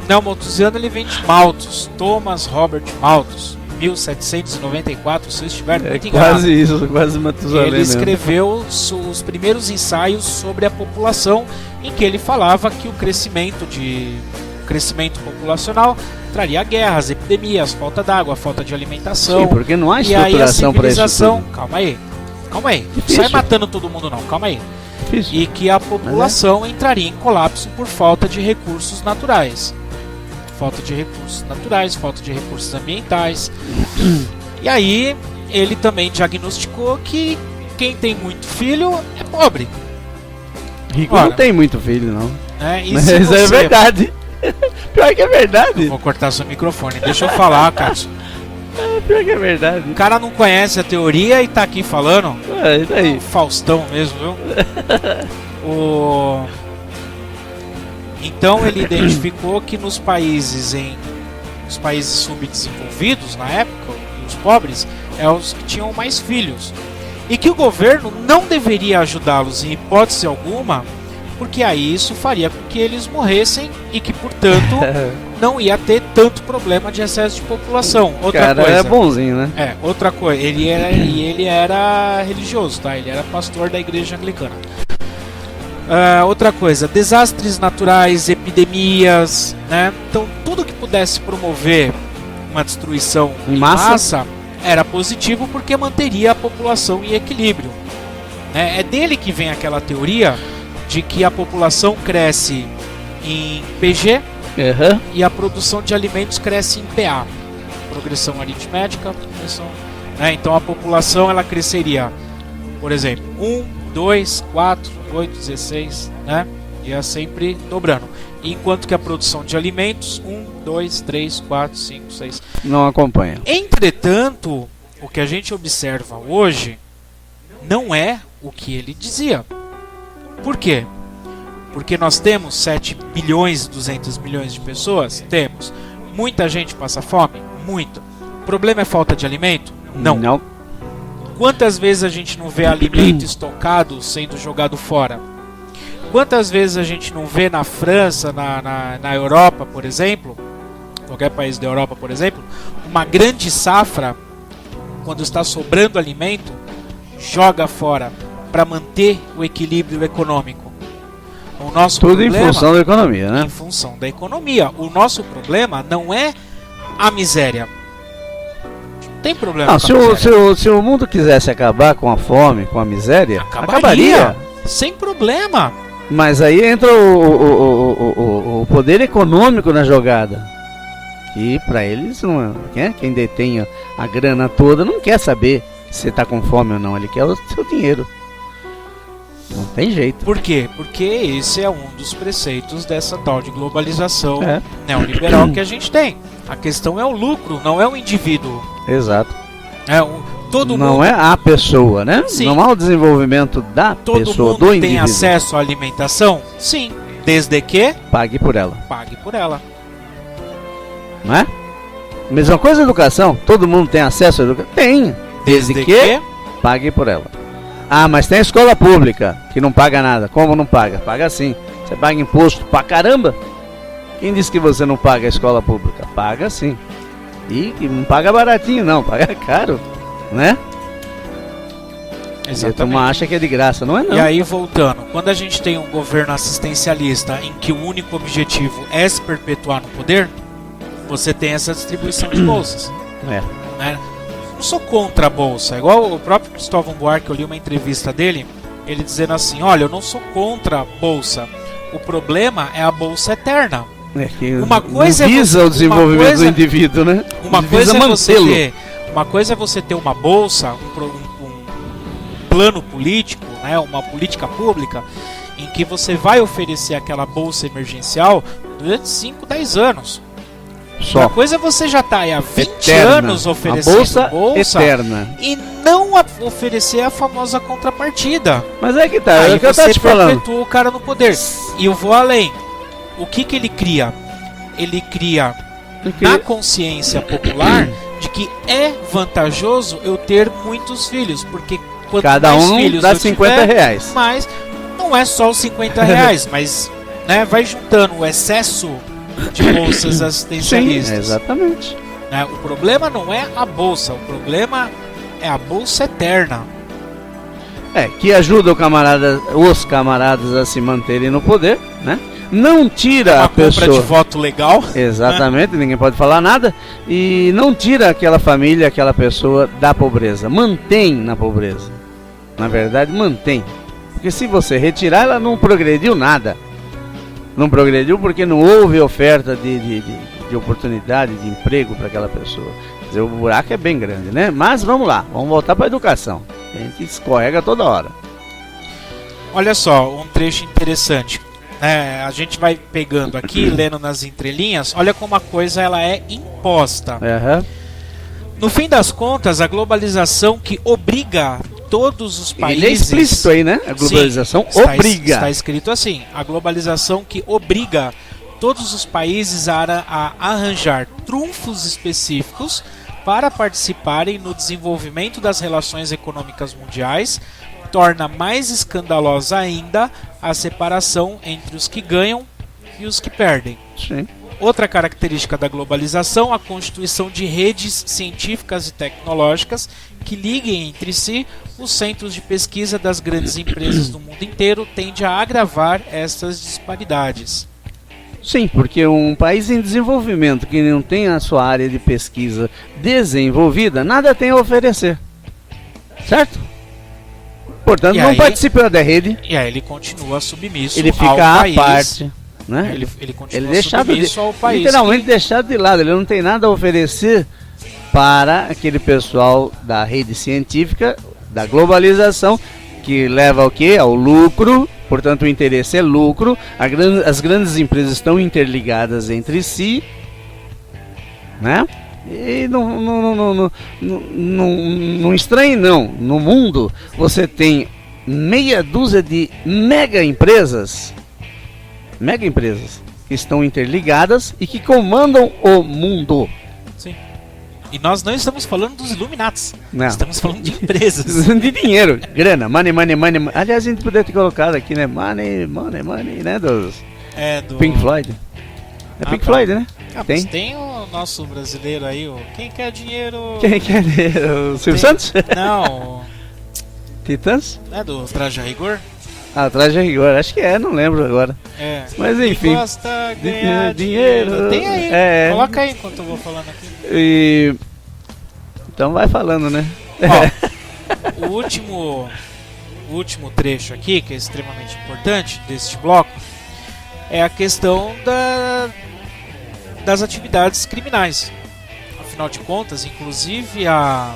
Neomalthusiano ele vem de Malthus, Thomas Robert Malthus, 1794, se eu estiver muito enganado. Quase isso, quase Matusalém. Ele escreveu os primeiros ensaios sobre a população, em que ele falava que o crescimento populacional traria guerras, epidemias, falta d'água, falta de alimentação. Sim, porque não há e aí a estruturação para isso civilização, tudo. calma aí, não Difícil. sai matando todo mundo não, calma aí. Difícil. E que a população entraria em colapso por falta de recursos naturais. Falta de recursos naturais, falta de recursos ambientais. E aí ele também diagnosticou que quem tem muito filho é pobre. Rico Ora, não tem muito filho, não. né? E Mas se é você... verdade. Pior que é verdade. Vou cortar seu microfone, deixa eu falar, Cássio. Pior que é verdade. O cara não conhece a teoria e tá aqui falando. E daí? Faustão mesmo, viu? Então ele identificou que nos países subdesenvolvidos na época, os pobres, os que tinham mais filhos. E que o governo não deveria ajudá-los em hipótese alguma, porque aí isso faria com que eles morressem e que, portanto, não ia ter tanto problema de excesso de população. Outra cara coisa, é bonzinho, né? Outra coisa, ele era religioso, tá? Ele era pastor da igreja anglicana. Outra coisa, desastres naturais, epidemias, né? Então tudo que pudesse promover uma destruição em massa era positivo, porque manteria a população em equilíbrio, né? É dele que vem aquela teoria de que a população cresce em PG e a produção de alimentos cresce em PA, progressão aritmética, né? Então a população ela cresceria, por exemplo, 1, 2, 4, 8, 16, né? Ia sempre dobrando. Enquanto que a produção de alimentos, 1, 2, 3, 4, 5, 6... Não acompanha. Entretanto, o que a gente observa hoje não é o que ele dizia. Por quê? Porque nós temos 7 bilhões e 200 milhões de pessoas? Temos. Muita gente passa fome? Muito. O problema é falta de alimento? Não. Quantas vezes a gente não vê alimento estocado sendo jogado fora? Quantas vezes a gente não vê na França, na Europa, por exemplo, qualquer país da Europa, por exemplo, uma grande safra, quando está sobrando alimento, joga fora para manter o equilíbrio econômico. O nosso Tudo problema, em função da economia, né? Em função da economia. O nosso problema não é a miséria. Não tem problema Não, com a miséria. se o mundo quisesse acabar com a fome, com a miséria, Acabaria. Sem problema. Mas aí entra o poder econômico na jogada. E pra eles, não é, quem detém a grana toda não quer saber se você tá com fome ou não. Ele quer o seu dinheiro. Não tem jeito. Por quê? Porque esse é um dos preceitos dessa tal de globalização neoliberal que a gente tem. A questão é o lucro, não é o indivíduo. Exato. Todo não mundo, é a pessoa, né? Sim. Não há o desenvolvimento da todo pessoa, mundo do tem indivíduo. acesso à alimentação? Sim. Desde que Pague por ela, pague por ela. não é? Mesma coisa a educação. Todo mundo tem acesso à educação? Tem. Desde que pague por ela. Ah, mas tem a escola pública que não paga nada. Como não paga? Paga sim. Você paga imposto pra caramba. Quem disse que você não paga a escola pública? Paga sim. E que não paga baratinho não, paga caro, né? E a turma acha que é de graça, não é não. E aí, voltando, quando a gente tem um governo assistencialista em que o único objetivo é se perpetuar no poder, você tem essa distribuição de bolsas. É. Né? Não sou contra a bolsa, igual o próprio Cristóvão Buarque, eu li uma entrevista dele, ele dizendo assim, olha, eu não sou contra a bolsa, o problema é a bolsa eterna. É que Uma coisa não visa o desenvolvimento do indivíduo, né? Uma Visa coisa é você ter uma bolsa, um plano político, né, uma política pública, em que você vai oferecer aquela bolsa emergencial durante 5, 10 anos. Só. Uma coisa é você já está há 20 Eterna. anos oferecendo bolsa eterna. e não oferecer a famosa contrapartida. Mas é que tá, é Aí o que eu você tô te falando. perpetua o cara no poder. E eu vou além. O que ele cria? Ele cria na consciência popular de que é vantajoso eu ter muitos filhos, porque quanto cada mais um filhos dá eu 50 tiver, reais. mas não é só os 50 reais, mas né, vai juntando o excesso de bolsas assistencialistas. Sim, exatamente. Né, o problema não é a bolsa, o problema é a bolsa eterna. Que ajuda os camaradas a se manterem no poder, né? Não tira a pessoa. Compra de voto legal. Exatamente, ninguém pode falar nada. E não tira aquela família, aquela pessoa da pobreza. Mantém na pobreza. Na verdade, mantém. Porque se você retirar, ela não progrediu nada. Não progrediu porque não houve oferta de oportunidade, de emprego para aquela pessoa. Quer dizer, o buraco é bem grande, né? Mas vamos lá, vamos voltar para a educação. A gente escorrega toda hora. Olha só, um trecho interessante. A gente vai pegando aqui, lendo nas entrelinhas, olha como a coisa ela é imposta. Uhum. No fim das contas, a globalização que obriga todos os países... Ele é explícito aí, né? A globalização obriga. Está escrito assim, a globalização que obriga todos os países a arranjar trunfos específicos para participarem no desenvolvimento das relações econômicas mundiais, torna mais escandalosa ainda a separação entre os que ganham e os que perdem. Sim. Outra característica da globalização, a constituição de redes científicas e tecnológicas que liguem entre si os centros de pesquisa das grandes empresas do mundo inteiro, tende a agravar essas disparidades. Sim, porque um país em desenvolvimento que não tem a sua área de pesquisa desenvolvida, nada tem a oferecer. Certo? Portanto, não participa da rede. E aí ele continua submisso ele fica ao à país. Parte, né? Ele continua submisso ao país. Literalmente deixado de lado. Ele não tem nada a oferecer para aquele pessoal da rede científica, da globalização, que leva ao quê? Ao lucro. Portanto, o interesse é lucro. As grandes empresas estão interligadas entre si, né? E não estranhe não. No mundo você tem meia dúzia de mega empresas que estão interligadas e que comandam o mundo. Sim. E nós não estamos falando dos Illuminates. Não. Estamos falando de empresas. De dinheiro, grana, money. Aliás, a gente poderia ter colocado aqui, né? Money, né? Do Pink Floyd. É Pink Floyd, né? Tem o nosso brasileiro aí, quem quer dinheiro? Quem quer dinheiro? O Silvio Santos? Não. Titãs? É do Traje a Rigor? Ah, Traje a Rigor, acho que não lembro agora. É. Mas enfim. Quem gosta de ganhar dinheiro. Tem aí, coloca aí enquanto eu vou falando aqui. Então vai falando, né? Ó, o último trecho aqui, que é extremamente importante deste bloco, é a questão das atividades criminais. Afinal de contas, inclusive a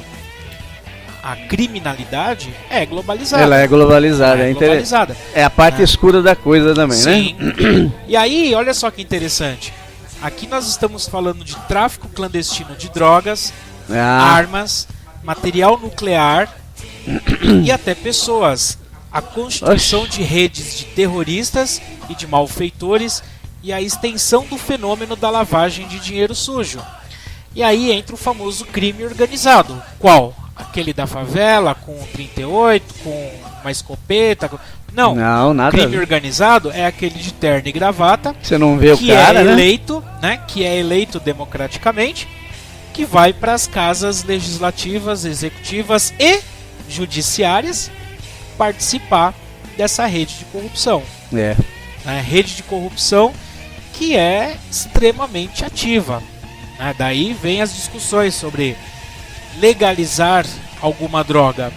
criminalidade é globalizada. Ela é globalizada. É a parte escura da coisa também, sim, né? E aí, olha só que interessante. Aqui nós estamos falando de tráfico clandestino de drogas, armas, material nuclear e até pessoas. A constituição de redes de terroristas e de malfeitores e a extensão do fenômeno da lavagem de dinheiro sujo. E aí entra o famoso crime organizado. Qual? Aquele da favela, com 38, com uma escopeta. Não, nada. Crime organizado é aquele de terno e gravata. Você não vê que o cara, é né? eleito, né? Que é eleito democraticamente, que vai para as casas legislativas, executivas e judiciárias participar dessa rede de corrupção. Rede de corrupção que é extremamente ativa. Daí vem as discussões sobre legalizar alguma droga.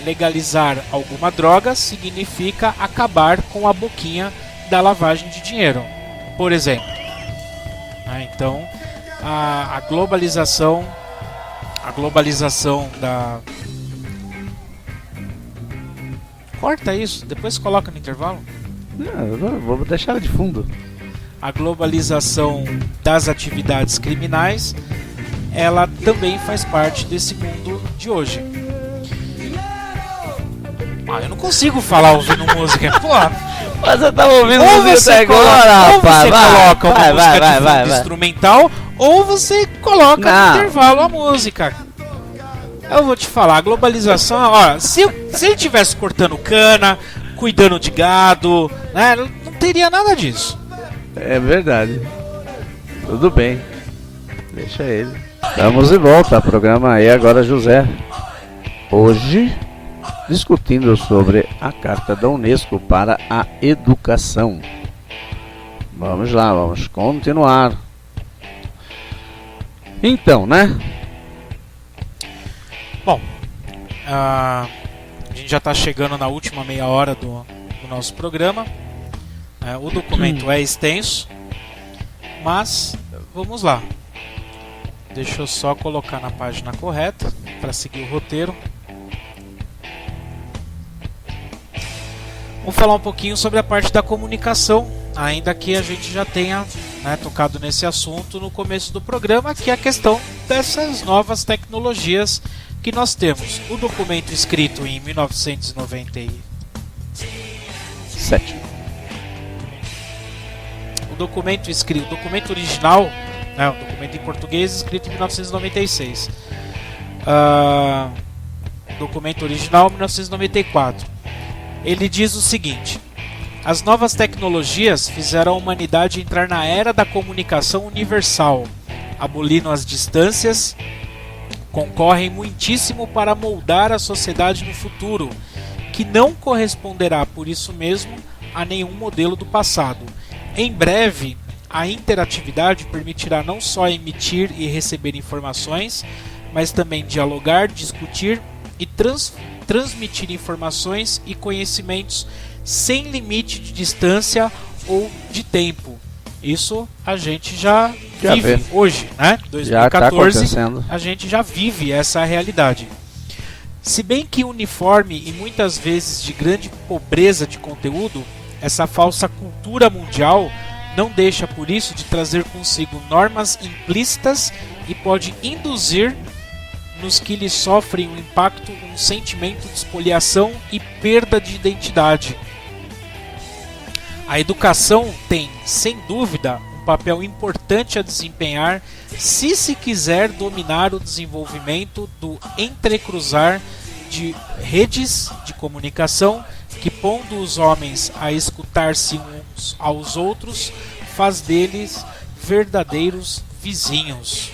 Legalizar alguma droga significa acabar com a boquinha da lavagem de dinheiro, por exemplo. Então, a globalização da... Corta isso, depois coloca no intervalo. Não, vou deixar de fundo. A globalização das atividades criminais, ela também faz parte desse mundo de hoje. Eu não consigo falar ouvindo música. Porra. Mas eu tava ouvindo música até agora, ou você coloca uma música de fundo vai. instrumental, ou você coloca no intervalo a música. Eu vou te falar, a globalização, ó, se ele estivesse cortando cana, cuidando de gado, né, não teria nada disso. É verdade. Tudo bem. Deixa ele. Estamos de volta. Programa aí agora, José. Hoje, discutindo sobre a Carta da Unesco para a Educação. Vamos lá, vamos continuar. Então, né? Bom, a gente já está chegando na última meia hora do nosso programa. O documento é extenso, mas vamos lá. Deixa eu só colocar na página correta para seguir o roteiro. Vamos falar um pouquinho sobre a parte da comunicação, ainda que a gente já tenha tocado nesse assunto no começo do programa, que é a questão dessas novas tecnologias que nós temos. O documento escrito em 1997. O documento original, o documento em português escrito em 1996. Documento original 1994. Ele diz o seguinte: as novas tecnologias fizeram a humanidade entrar na era da comunicação universal, abolindo as distâncias, concorrem muitíssimo para moldar a sociedade no futuro, que não corresponderá por isso mesmo a nenhum modelo do passado. Em breve, a interatividade permitirá não só emitir e receber informações, mas também dialogar, discutir e transmitir informações e conhecimentos sem limite de distância ou de tempo. Isso a gente já vive hoje, né? 2014, a gente já vive essa realidade. Se bem que uniforme e muitas vezes de grande pobreza de conteúdo, essa falsa cultura mundial não deixa por isso de trazer consigo normas implícitas e pode induzir nos que eles sofrem um impacto, um sentimento de espoliação e perda de identidade. A educação tem, sem dúvida, um papel importante a desempenhar se se quiser dominar o desenvolvimento do entrecruzar de redes de comunicação que, pondo os homens a escutar-se uns aos outros, faz deles verdadeiros vizinhos.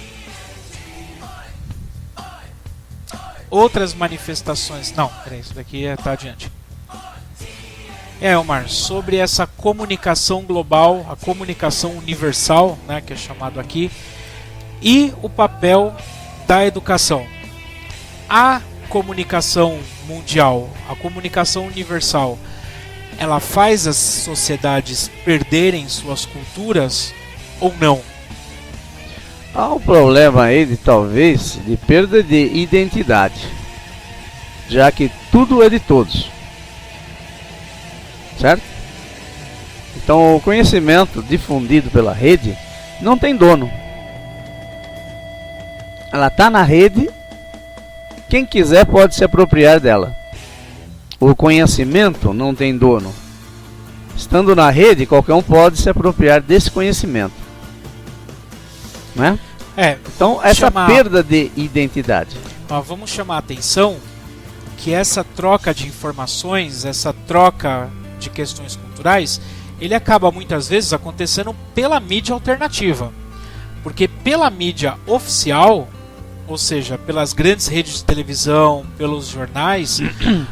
Outras manifestações... Não, peraí, isso daqui está adiante. Elmar, sobre essa comunicação global, a comunicação universal, né, que é chamado aqui, e o papel da educação. A comunicação mundial, a comunicação universal, ela faz as sociedades perderem suas culturas ou não? Há um problema aí talvez de perda de identidade, já que tudo é de todos, certo? Então o conhecimento difundido pela rede não tem dono. Ela está na rede, quem quiser pode se apropriar dela. O conhecimento não tem dono. Estando na rede, qualquer um pode se apropriar desse conhecimento, né? Então essa perda de identidade. Vamos chamar a atenção que essa troca de informações, essa troca de questões culturais, ele acaba muitas vezes acontecendo pela mídia alternativa, porque pela mídia oficial, ou seja, pelas grandes redes de televisão, pelos jornais,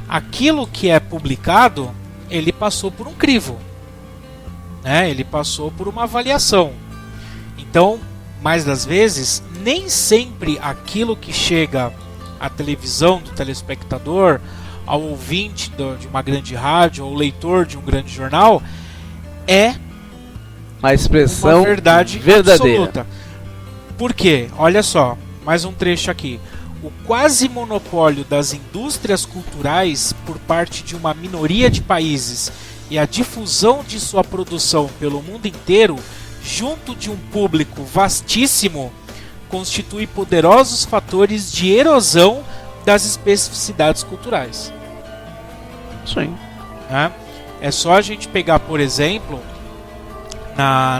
aquilo que é publicado, ele passou por um crivo, né? Ele passou por uma avaliação. Então, mais das vezes, nem sempre aquilo que chega à televisão do telespectador, ao ouvinte de uma grande rádio, ao leitor de um grande jornal, é a expressão uma verdade verdadeira. Absoluta. Por quê? Olha só, mais um trecho aqui. O quase monopólio das indústrias culturais por parte de uma minoria de países e a difusão de sua produção pelo mundo inteiro, junto de um público vastíssimo, constitui poderosos fatores de erosão das especificidades culturais. Sim. Né? É só a gente pegar, por exemplo,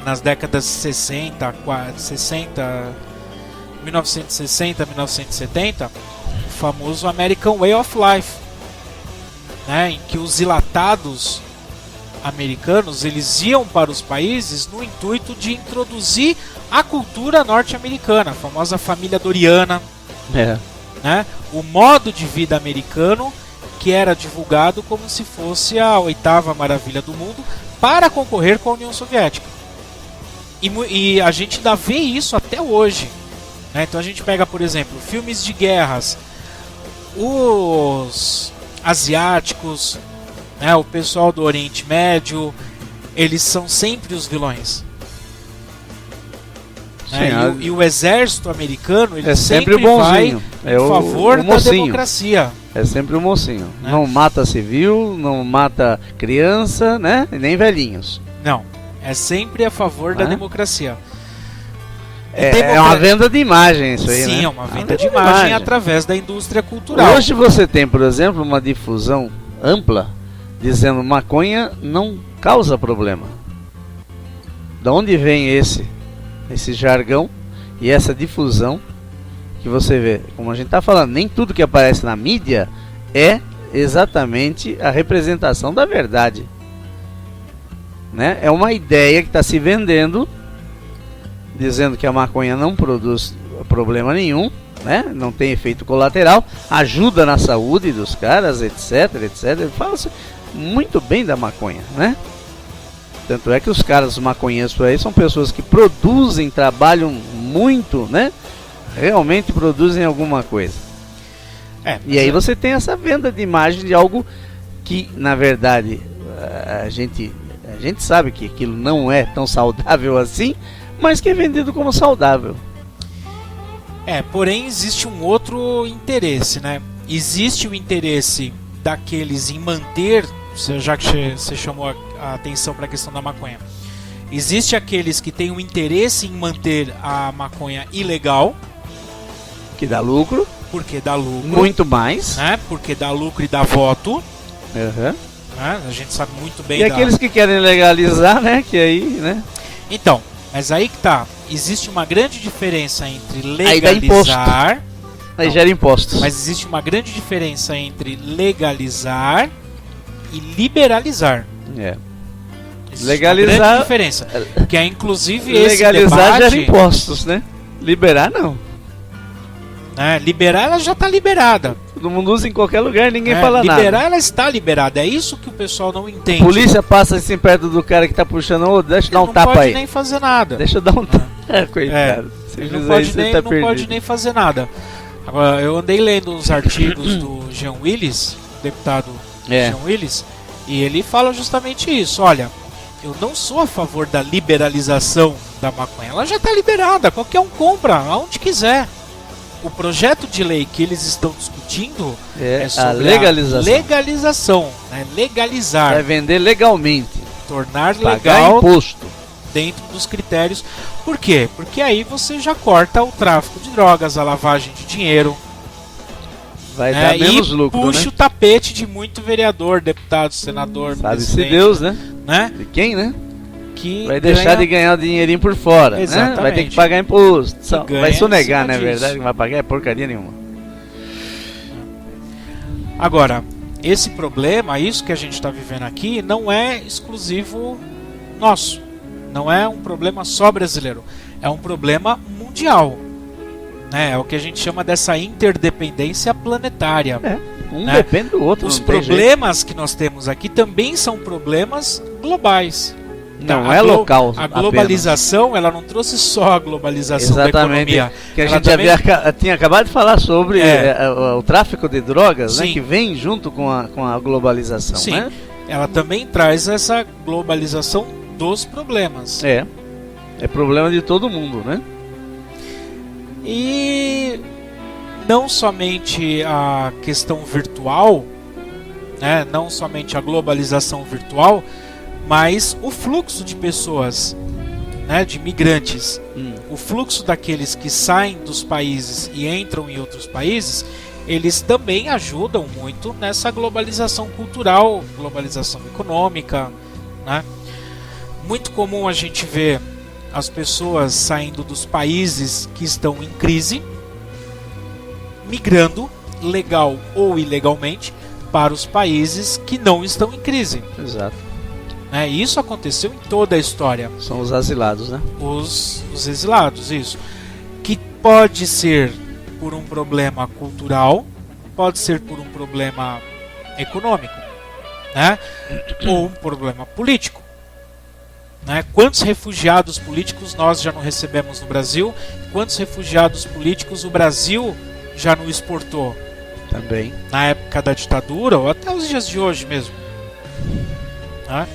nas décadas 1960, 1970, o famoso American Way of Life, né? Em que os ilatados americanos, eles iam para os países no intuito de introduzir a cultura norte-americana, a famosa família Doriana, né? O modo de vida americano, que era divulgado como se fosse a oitava maravilha do mundo, para concorrer com a União Soviética. E a gente ainda vê isso até hoje, né? Então a gente pega, por exemplo, filmes de guerras, os asiáticos, né, o pessoal do Oriente Médio, eles são sempre os vilões. Sim, né? E o exército americano, ele é sempre o bonzinho, vai em favor da democracia. É sempre o mocinho. Né? Não mata civil, não mata criança, né? E nem velhinhos. Não, é sempre a favor da democracia. É uma venda de imagem isso aí, né? Sim, é uma venda de imagem através da indústria cultural. Hoje você tem, por exemplo, uma difusão ampla dizendo maconha não causa problema. Da onde vem esse jargão e essa difusão que você vê? Como a gente está falando, nem tudo que aparece na mídia é exatamente a representação da verdade, né? É uma ideia que está se vendendo, dizendo que a maconha não produz problema nenhum, né? Não tem efeito colateral, ajuda na saúde dos caras, etc, etc. Fala-se muito bem da maconha, né? Tanto é que os caras maconheiros por aí são pessoas que produzem, trabalham muito, né? Realmente produzem alguma coisa. E aí você tem essa venda de imagem de algo que, na verdade, a gente sabe que aquilo não é tão saudável assim, mas que é vendido como saudável. Porém existe um outro interesse, né? Existe o interesse daqueles em manter, já que você chamou a atenção para a questão da maconha, existe aqueles que têm o interesse em manter a maconha ilegal, que dá lucro, porque dá lucro. Muito mais. Né? Porque dá lucro e dá voto. Uhum. Né? A gente sabe muito bem. E aqueles que querem legalizar, né? Que aí, né? Então, mas aí que tá. Existe uma grande diferença entre Aí dá imposto. legalizar. Aí Não. gera impostos. Mas existe uma grande diferença entre legalizar e liberalizar. É. Existe Legalizar- uma grande diferença. Que é inclusive esse Legalizar debate, gera impostos, né? Liberar não. né? Liberar, ela já está liberada. Todo mundo usa em qualquer lugar, ninguém né? fala Liberar, nada. ela está liberada. É isso que o pessoal não entende. Polícia passa assim perto do cara que tá puxando, ô, deixa eu dar um não tapa pode aí. nem fazer nada. Deixa eu dar um tapa. Coitado. Se Ele não fizer pode, isso, nem, ele tá não perdido. pode nem fazer nada. Agora, eu andei lendo os artigos do Jean Willis, o deputado É. Jean Willis, e ele fala justamente isso. Olha, eu não sou a favor da liberalização da maconha. Ela já está liberada, qualquer um compra, aonde quiser. O projeto de lei que eles estão discutindo É, é sobre a legalização. legalização, né? Legalizar, Vai vender legalmente. tornar Pagar legal imposto. dentro dos critérios. Por quê? Porque aí você já corta o tráfico de drogas, a lavagem de dinheiro, Vai né? dar menos E lucro, puxa né? o tapete de muito vereador, deputado, senador, Sabe-se presidente, Deus, né? né? De quem, né? Que Vai deixar de ganhar o dinheirinho por fora, né? Exatamente. Vai ter que pagar imposto. ganha Vai em sonegar, cima né? disso. Verdade, não vai pagar porcaria nenhuma. Agora, esse problema, isso que a gente está vivendo aqui, não é exclusivo nosso. Não é um problema só brasileiro. É um problema mundial. Né? É o que a gente chama dessa interdependência planetária. Um Né? depende do outro. Os não tem jeito. problemas que nós temos aqui também são problemas globais. Não A é glo- local. A globalização, ela não trouxe só a globalização da Exatamente. economia. Que a Ela gente também- tinha acabado de falar sobre É. o tráfico de drogas, né? Sim. Que vem junto com a globalização, Sim, né? ela também traz essa globalização dos problemas. É problema de todo mundo, né? E não somente a questão virtual, né, não somente a globalização virtual, mas o fluxo de pessoas, né, de migrantes, o fluxo daqueles que saem dos países e entram em outros países, eles também ajudam muito nessa globalização cultural, globalização econômica, né? Muito comum a gente ver as pessoas saindo dos países que estão em crise, migrando, legal ou ilegalmente, para os países que não estão em crise. Exato. Né? E isso aconteceu em toda a história. São os asilados, né? Os exilados, isso. Que pode ser por um problema cultural, pode ser por um problema econômico, né? Ou um problema político. Né? Quantos refugiados políticos nós já não recebemos no Brasil? Quantos refugiados políticos o Brasil já não exportou? Também. Na época da ditadura ou até os dias de hoje mesmo. Né?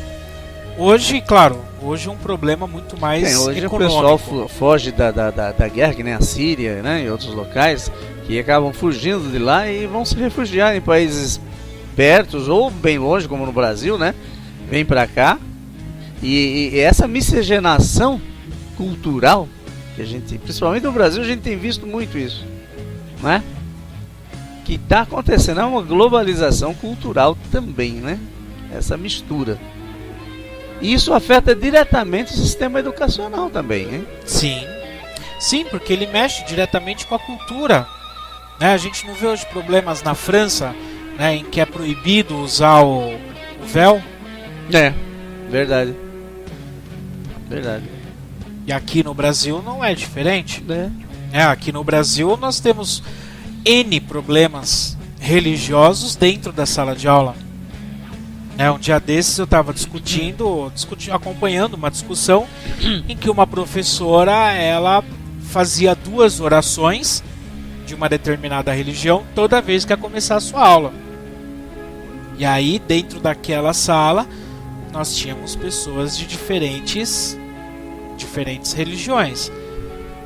Hoje, claro, hoje é um problema muito mais Hoje econômico. o pessoal foge da guerra, que nem a Síria, né? E outros locais, que acabam fugindo de lá e vão se refugiar em países perto ou bem longe, como no Brasil, né? Vem pra cá. E essa miscigenação cultural, que a gente, principalmente no Brasil, a gente tem visto muito isso, né? Que está acontecendo, é uma globalização cultural também, né? Essa mistura. E isso afeta diretamente o sistema educacional também, hein? Sim, sim, porque ele mexe diretamente com a cultura. Né? A gente não vê hoje problemas na França, né, em que é proibido usar o véu. É, verdade. Verdade. E aqui no Brasil não é diferente. É. Aqui no Brasil nós temos N problemas religiosos dentro da sala de aula. Um dia desses eu estava acompanhando uma discussão em que uma professora ela fazia 2 orações de uma determinada religião toda vez que ia começar a sua aula. E aí dentro daquela sala nós tínhamos pessoas de diferentes religiões.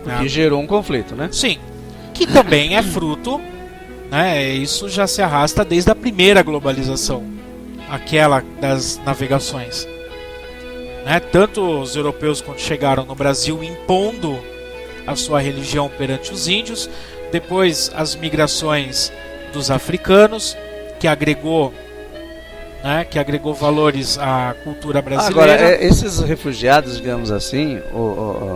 O que gerou um conflito, né? Sim, que também é fruto, né? Isso já se arrasta desde a primeira globalização, aquela das navegações. Né? Tanto os europeus quando chegaram no Brasil impondo a sua religião perante os índios, Depois as migrações dos africanos, que agregou valores à cultura brasileira. Agora, esses refugiados, digamos assim...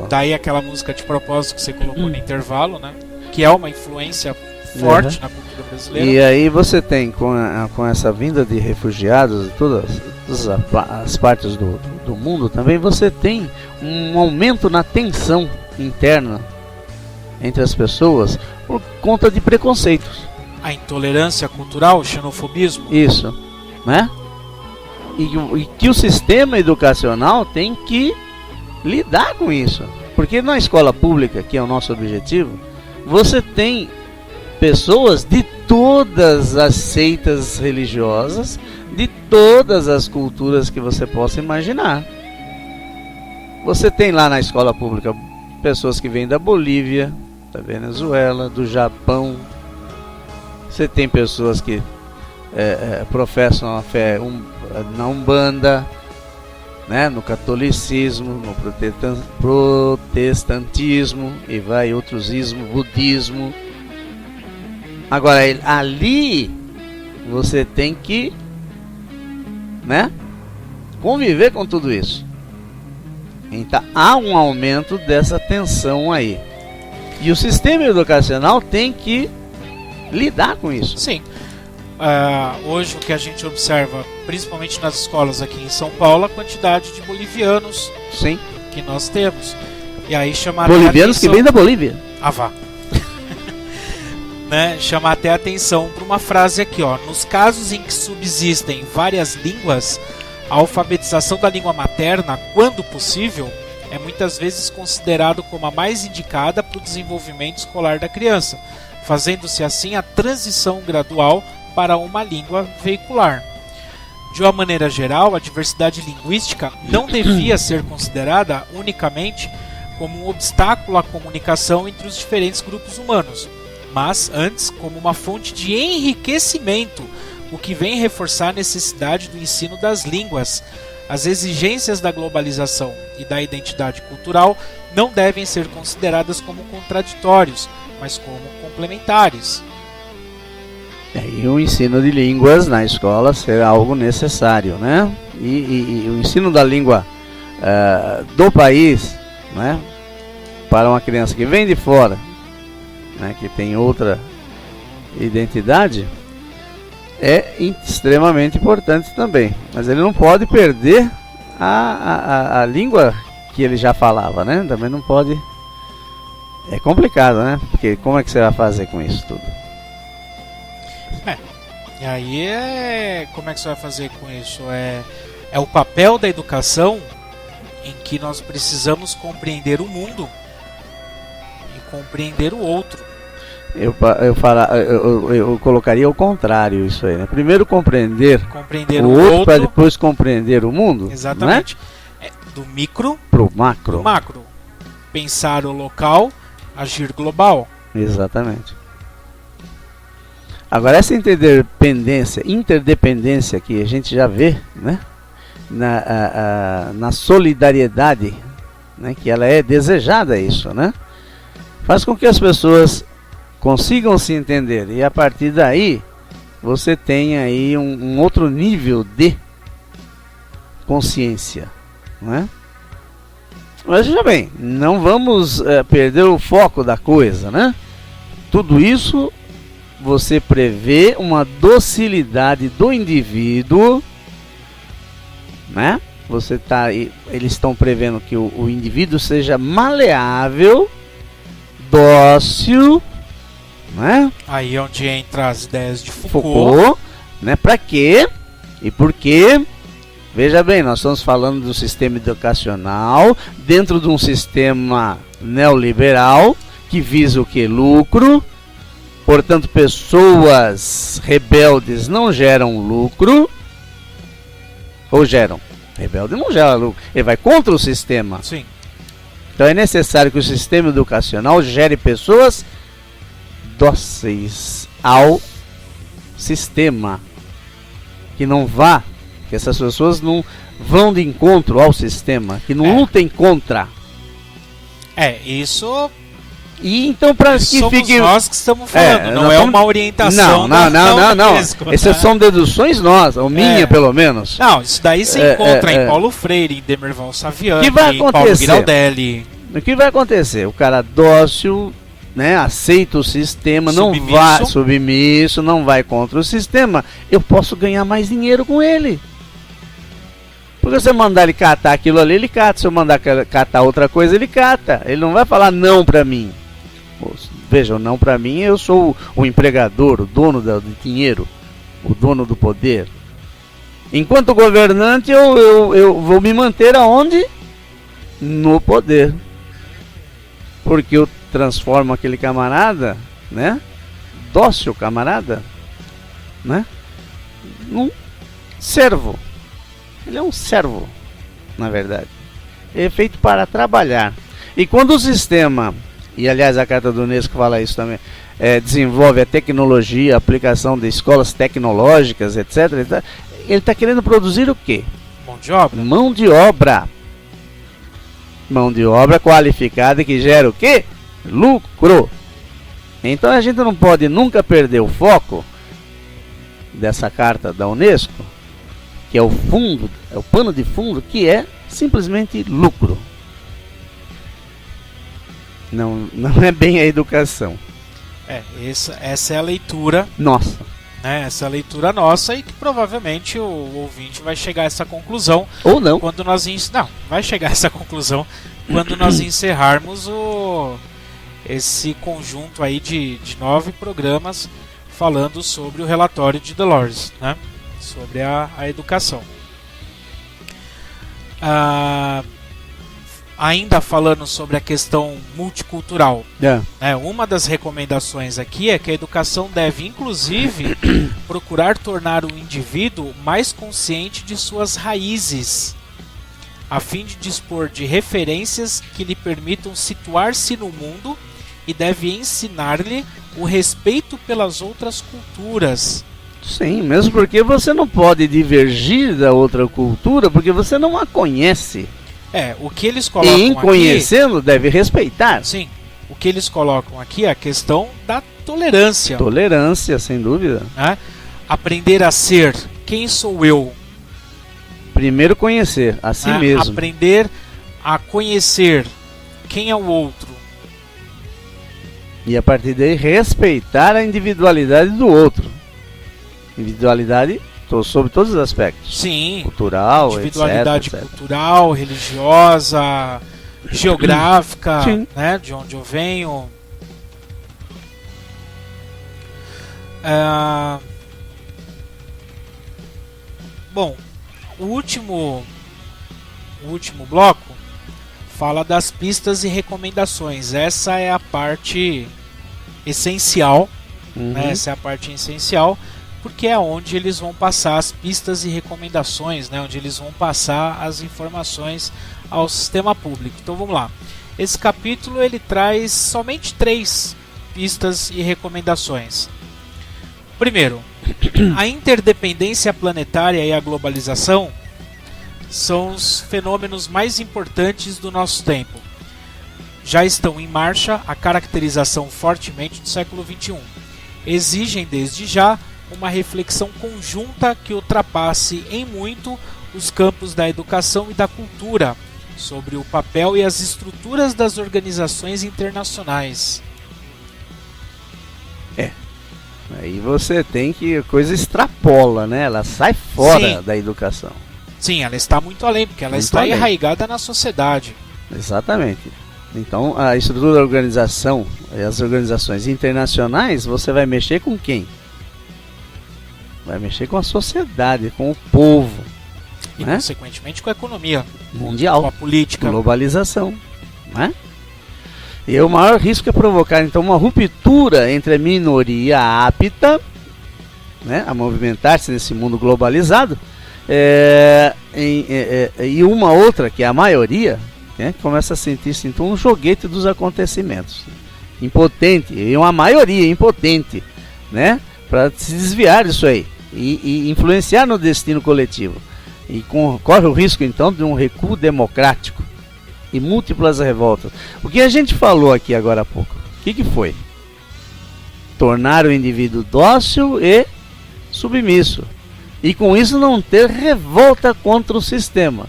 Daí aquela música de propósito que você colocou no intervalo, né? Que é uma influência forte na cultura brasileira. E aí você tem, com essa vinda de refugiados de todas as partes do mundo também, você tem um aumento na tensão interna entre as pessoas por conta de preconceitos. A intolerância cultural, o xenofobismo. Isso, né? E que o sistema educacional tem que lidar com isso. Porque na escola pública, que é o nosso objetivo, você tem pessoas de todas as seitas religiosas, de todas as culturas que você possa imaginar. Você tem lá na escola pública pessoas que vêm da Bolívia, da Venezuela, do Japão. Você tem pessoas que professam a fé na Umbanda, né, no catolicismo, no protestantismo e vai outros ismos, budismo. Agora ali você tem que, né, conviver com tudo isso. Então há um aumento dessa tensão aí. E o sistema educacional tem que lidar com isso. Sim. Hoje o que a gente observa, principalmente nas escolas aqui em São Paulo, a quantidade de bolivianos, sim, que nós temos. E aí chamar bolivianos que vêm da Bolívia. Ah, vá. Né? Chamar até a atenção para uma frase aqui, ó. Nos casos em que subsistem várias línguas, a alfabetização da língua materna, quando possível, é muitas vezes considerado como a mais indicada para o desenvolvimento escolar da criança, fazendo-se assim a transição gradual para uma língua veicular. De uma maneira geral, a diversidade linguística não devia ser considerada unicamente como um obstáculo à comunicação entre os diferentes grupos humanos, mas antes como uma fonte de enriquecimento, o que vem reforçar a necessidade do ensino das línguas. As exigências da globalização e da identidade cultural não devem ser consideradas como contraditórios, mas como complementares. E o ensino de línguas na escola será algo necessário, né? E o ensino da língua do país, né, para uma criança que vem de fora, né, que tem outra identidade, é extremamente importante também. Mas ele não pode perder a língua que ele já falava, né? Também não pode. É complicado, né? Porque como é que você vai fazer com isso tudo? E aí como é que você vai fazer com isso? É o papel da educação em que nós precisamos compreender o mundo e compreender o outro. Eu colocaria o contrário isso aí, né? Primeiro compreender o outro para depois compreender o mundo. Exatamente. Né? Do micro pro macro. Do macro. Pensar o local, agir global. Exatamente. Agora essa interdependência que a gente já vê, né, na solidariedade, né, que ela é desejada isso, né, faz com que as pessoas consigam se entender e a partir daí você tem aí um outro nível de consciência, né? Mas veja bem, não vamos perder o foco da coisa, né? Tudo isso você prevê uma docilidade do indivíduo, né? Eles estão prevendo que o indivíduo seja maleável, dócil, né? Aí é onde entra as ideias de Foucault, né? Para quê? E por quê? Veja bem, nós estamos falando do sistema educacional dentro de um sistema neoliberal que visa o que? Lucro. Portanto, pessoas rebeldes não geram lucro. Ou geram? Rebelde não gera lucro. Ele vai contra o sistema. Sim. Então é necessário que o sistema educacional gere pessoas dóceis ao sistema. Que essas pessoas não vão de encontro ao sistema. Que não lutem contra. Isso E então para que Somos fique... nós que estamos falando, não é uma orientação. Não. Unesco, Essas né? são deduções nossas, ou minha pelo menos. Não, isso daí você encontra em Paulo Freire, em Demerval Saviani, Que vai em Paulo acontecer? Giraldelli. O que vai acontecer? O cara dócil, né, aceita o sistema, não Submisso. vai submisso, não vai contra o sistema, eu posso ganhar mais dinheiro com ele. Porque se eu mandar ele catar aquilo ali, ele cata. Se eu mandar catar outra coisa, ele cata. Ele não vai falar não pra mim. Veja, o não pra mim, eu sou o empregador, o dono do dinheiro, o dono do poder. Enquanto governante, eu vou me manter aonde? No poder. Porque eu transformo aquele camarada, né? Dócil camarada, né? Num servo. Ele é um servo, na verdade. Ele é feito para trabalhar. E quando o sistema, e aliás a carta do Unesco fala isso também, desenvolve a tecnologia, a aplicação de escolas tecnológicas, etc. Ele está querendo produzir o quê? Mão de obra. Mão de obra. Mão de obra qualificada que gera o quê? Lucro. Então a gente não pode nunca perder o foco dessa carta da Unesco, que é o fundo, é o pano de fundo, que é simplesmente lucro. Não é bem a educação. Essa é a leitura. Nossa. Né, essa é a leitura nossa e que provavelmente o ouvinte vai chegar a essa conclusão. Ou não. Quando nós vai chegar a essa conclusão quando nós encerrarmos esse conjunto aí de 9 programas falando sobre o relatório de Delors, né? Sobre a educação. Ainda falando sobre a questão multicultural, uma das recomendações aqui é que a educação deve, inclusive, procurar tornar o indivíduo mais consciente de suas raízes, a fim de dispor de referências que lhe permitam situar-se no mundo, e deve ensinar-lhe o respeito pelas outras culturas. Sim, mesmo porque você não pode divergir da outra cultura porque você não a conhece. O que eles colocam e em conhecendo, aqui, deve respeitar. Sim, o que eles colocam aqui é a questão da tolerância. Tolerância, sem dúvida. Né? Aprender a ser quem sou eu. Primeiro conhecer a si mesmo. Aprender a conhecer quem é o outro. E a partir daí respeitar a individualidade do outro. Individualidade sobre todos os aspectos. Sim. Cultural, individualidade etc. cultural, religiosa, geográfica, né, de onde eu venho. Bom, o último bloco fala das pistas e recomendações. Essa é a parte essencial, né? Essa é a parte essencial, porque é onde eles vão passar as pistas e recomendações, né? Onde eles vão passar as informações ao sistema público. Então vamos lá. Esse capítulo ele traz somente 3 pistas e recomendações. Primeiro, a interdependência planetária e a globalização são os fenômenos mais importantes do nosso tempo. Já estão em marcha a caracterização fortemente do século XXI. Exigem desde já uma reflexão conjunta que ultrapasse em muito os campos da educação e da cultura sobre o papel e as estruturas das organizações internacionais. Aí você tem que a coisa extrapola, né? Ela sai fora da educação. Sim, ela está muito além, porque ela está enraizada na sociedade. Exatamente. Então, a estrutura da organização e as organizações internacionais, você vai mexer com quem? Vai mexer com a sociedade, com o povo. E, consequentemente, com a economia mundial, com a política. Globalização. Né? E o maior risco é provocar, então, uma ruptura entre a minoria apta, né, a movimentar-se nesse mundo globalizado, e uma outra, que é a maioria, né, começa a sentir-se então um joguete dos acontecimentos, impotente, e uma maioria impotente, né, para se desviar disso aí e influenciar no destino coletivo, e corre o risco então de um recuo democrático e múltiplas revoltas. O que a gente falou aqui agora há pouco, que foi? Tornar o indivíduo dócil e submisso. E com isso não ter revolta contra o sistema.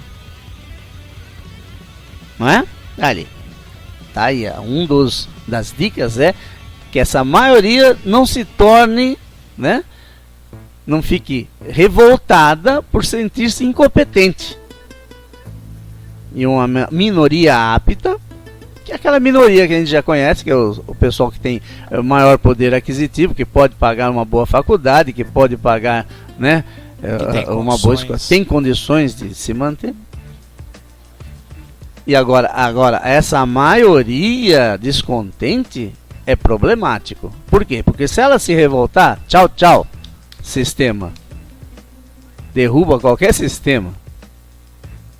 Não é? Ali. Tá aí, das dicas é que essa maioria não se torne, né? Não fique revoltada por sentir-se incompetente. E uma minoria apta, que é aquela minoria que a gente já conhece, que é o pessoal que tem maior poder aquisitivo, que pode pagar uma boa faculdade, que pode pagar, né, uma boa escola, tem condições de se manter. E agora essa maioria descontente é problemático. Por quê? Porque se ela se revoltar, tchau, sistema. Derruba qualquer sistema,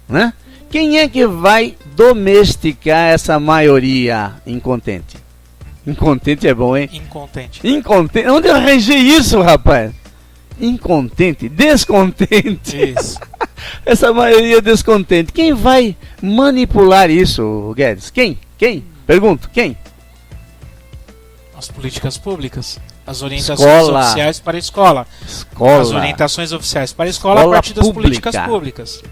né? Quem é que vai domesticar essa maioria incontente? Incontente é bom, hein? Incontente. Onde eu arranjei isso, rapaz? Incontente, descontente. Isso. Essa maioria descontente. Quem vai manipular isso, Guedes? Quem? Pergunto, quem? As políticas públicas. As orientações oficiais para a escola. As orientações oficiais para a escola a partir das políticas públicas.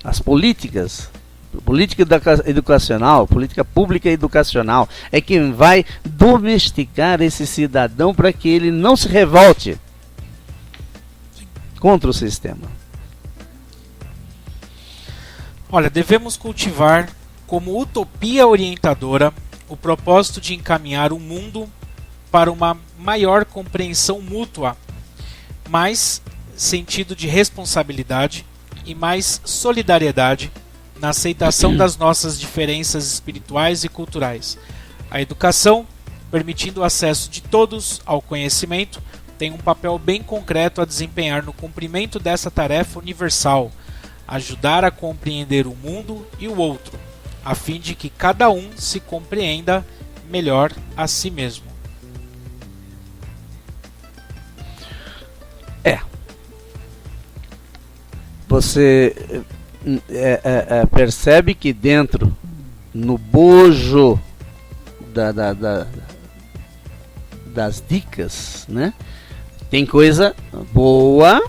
As políticas, política educacional, política pública educacional, é quem vai domesticar esse cidadão para que ele não se revolte contra o sistema. Olha, devemos cultivar como utopia orientadora o propósito de encaminhar o mundo para uma maior compreensão mútua, mais sentido de responsabilidade e mais solidariedade na aceitação das nossas diferenças espirituais e culturais. A educação, permitindo o acesso de todos ao conhecimento, tem um papel bem concreto a desempenhar no cumprimento dessa tarefa universal, ajudar a compreender o mundo e o outro, a fim de que cada um se compreenda melhor a si mesmo. Você percebe que dentro, no bojo das dicas, né, tem coisa boa,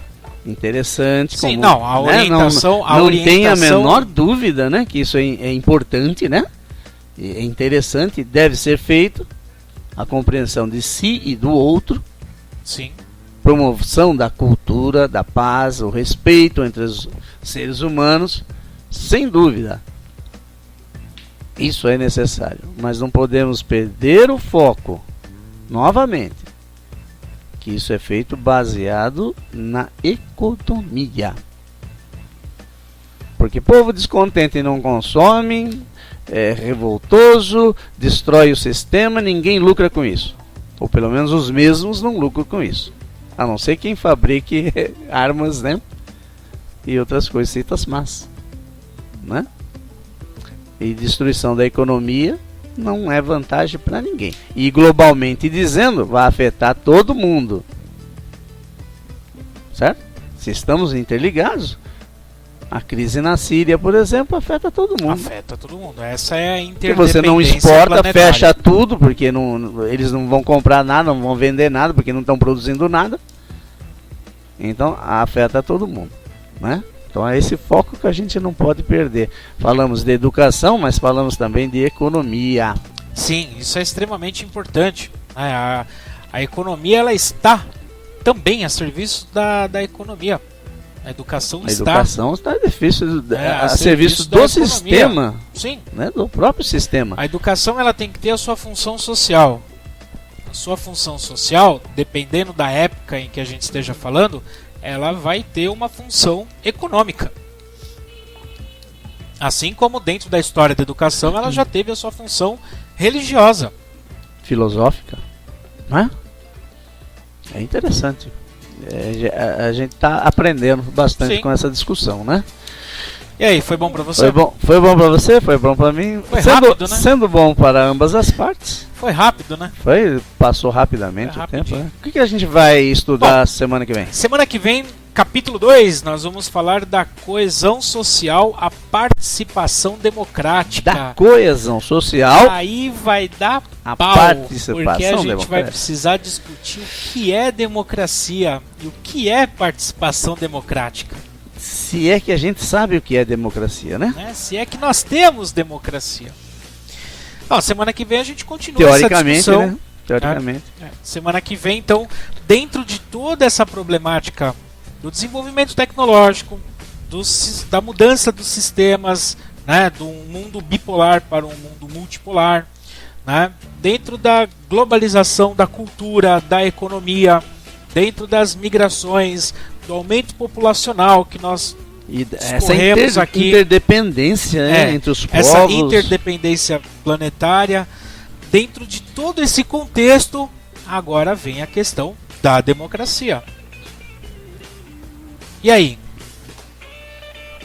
interessante. Sim, como, não, a orientação, né, não tem a menor dúvida, né, que isso é importante, né, é interessante, deve ser feito a compreensão de si e do outro. Sim. Promoção da cultura, da paz, o respeito entre os seres humanos, sem dúvida. Isso é necessário, mas não podemos perder o foco, novamente, que isso é feito baseado na economia. Porque povo descontente não consome, é revoltoso, destrói o sistema, ninguém lucra com isso. Ou pelo menos os mesmos não lucram com isso. A não ser quem fabrique armas, né? E outras coisas, citas más, né? E destruição da economia não é vantagem para ninguém. E globalmente dizendo, vai afetar todo mundo. Certo? Se estamos interligados, a crise na Síria, por exemplo, afeta todo mundo. Afeta todo mundo. Essa é a interdependência planetária. Você não exporta, planetária. Fecha tudo, porque eles não vão comprar nada, não vão vender nada, porque não estão produzindo nada. Então, afeta todo mundo, né? Então é esse foco que a gente não pode perder. Falamos de educação, mas falamos também de economia. Sim, isso é extremamente importante. A economia, ela está também a serviço da economia. A educação está difícil, a serviço do sistema. Sim. Né, do próprio sistema. A educação, ela tem que ter a sua função social. A sua função social, dependendo da época em que a gente esteja falando, ela vai ter uma função econômica. Assim como dentro da história da educação, ela já teve a sua função religiosa. Filosófica. Né? É interessante. A gente está aprendendo bastante. Sim. Com essa discussão, né? E aí, foi bom para você? Foi bom para você, foi bom para mim. Foi rápido, né? Sendo bom para ambas as partes. Foi rápido, né? Passou rapidamente o tempo, né? O que a gente vai estudar semana que vem? Semana que vem, capítulo 2, nós vamos falar da coesão social após participação democrática. Da coesão social. Aí vai dar A pau, participação porque a gente vai democrática. precisar discutir o que é democracia e o que é participação democrática. Se é que a gente sabe o que é democracia, né? Né? Se é que nós temos democracia. Ó, semana que vem a gente continua essa Teoricamente, discussão. né? Teoricamente. Semana que vem, então, dentro de toda essa problemática do desenvolvimento tecnológico, da mudança dos sistemas, né, do mundo bipolar para um mundo multipolar, né, dentro da globalização da cultura, da economia, dentro das migrações, do aumento populacional que nós E essa discorremos aqui, interdependência, né, entre os povos. essa interdependência planetária, dentro de todo esse contexto, agora vem a questão da democracia. E aí?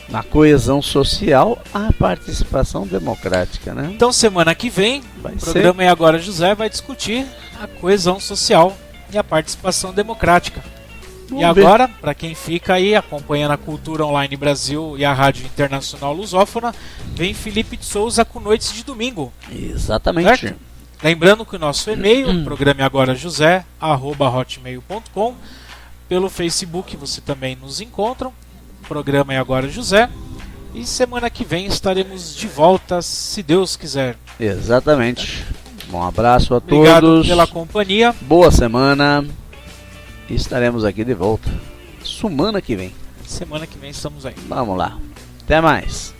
Na coesão social, a participação democrática, né? Então, semana que vem, Vai o programa E Agora José vai discutir a coesão social e a participação democrática. E Vamos ver. agora, para quem fica aí acompanhando a Cultura Online Brasil e a Rádio Internacional Lusófona, vem Felipe de Souza com Noites de Domingo. Exatamente. Certo? Lembrando que o nosso e-mail, programa agora josé@hotmail.com. Pelo Facebook você também nos encontra. Programa É Agora José. E semana que vem estaremos de volta, se Deus quiser. Exatamente. Um abraço a Obrigado todos. pela companhia. Boa semana. E estaremos aqui de volta. Semana que vem. Semana que vem estamos aí. Vamos lá. Até mais.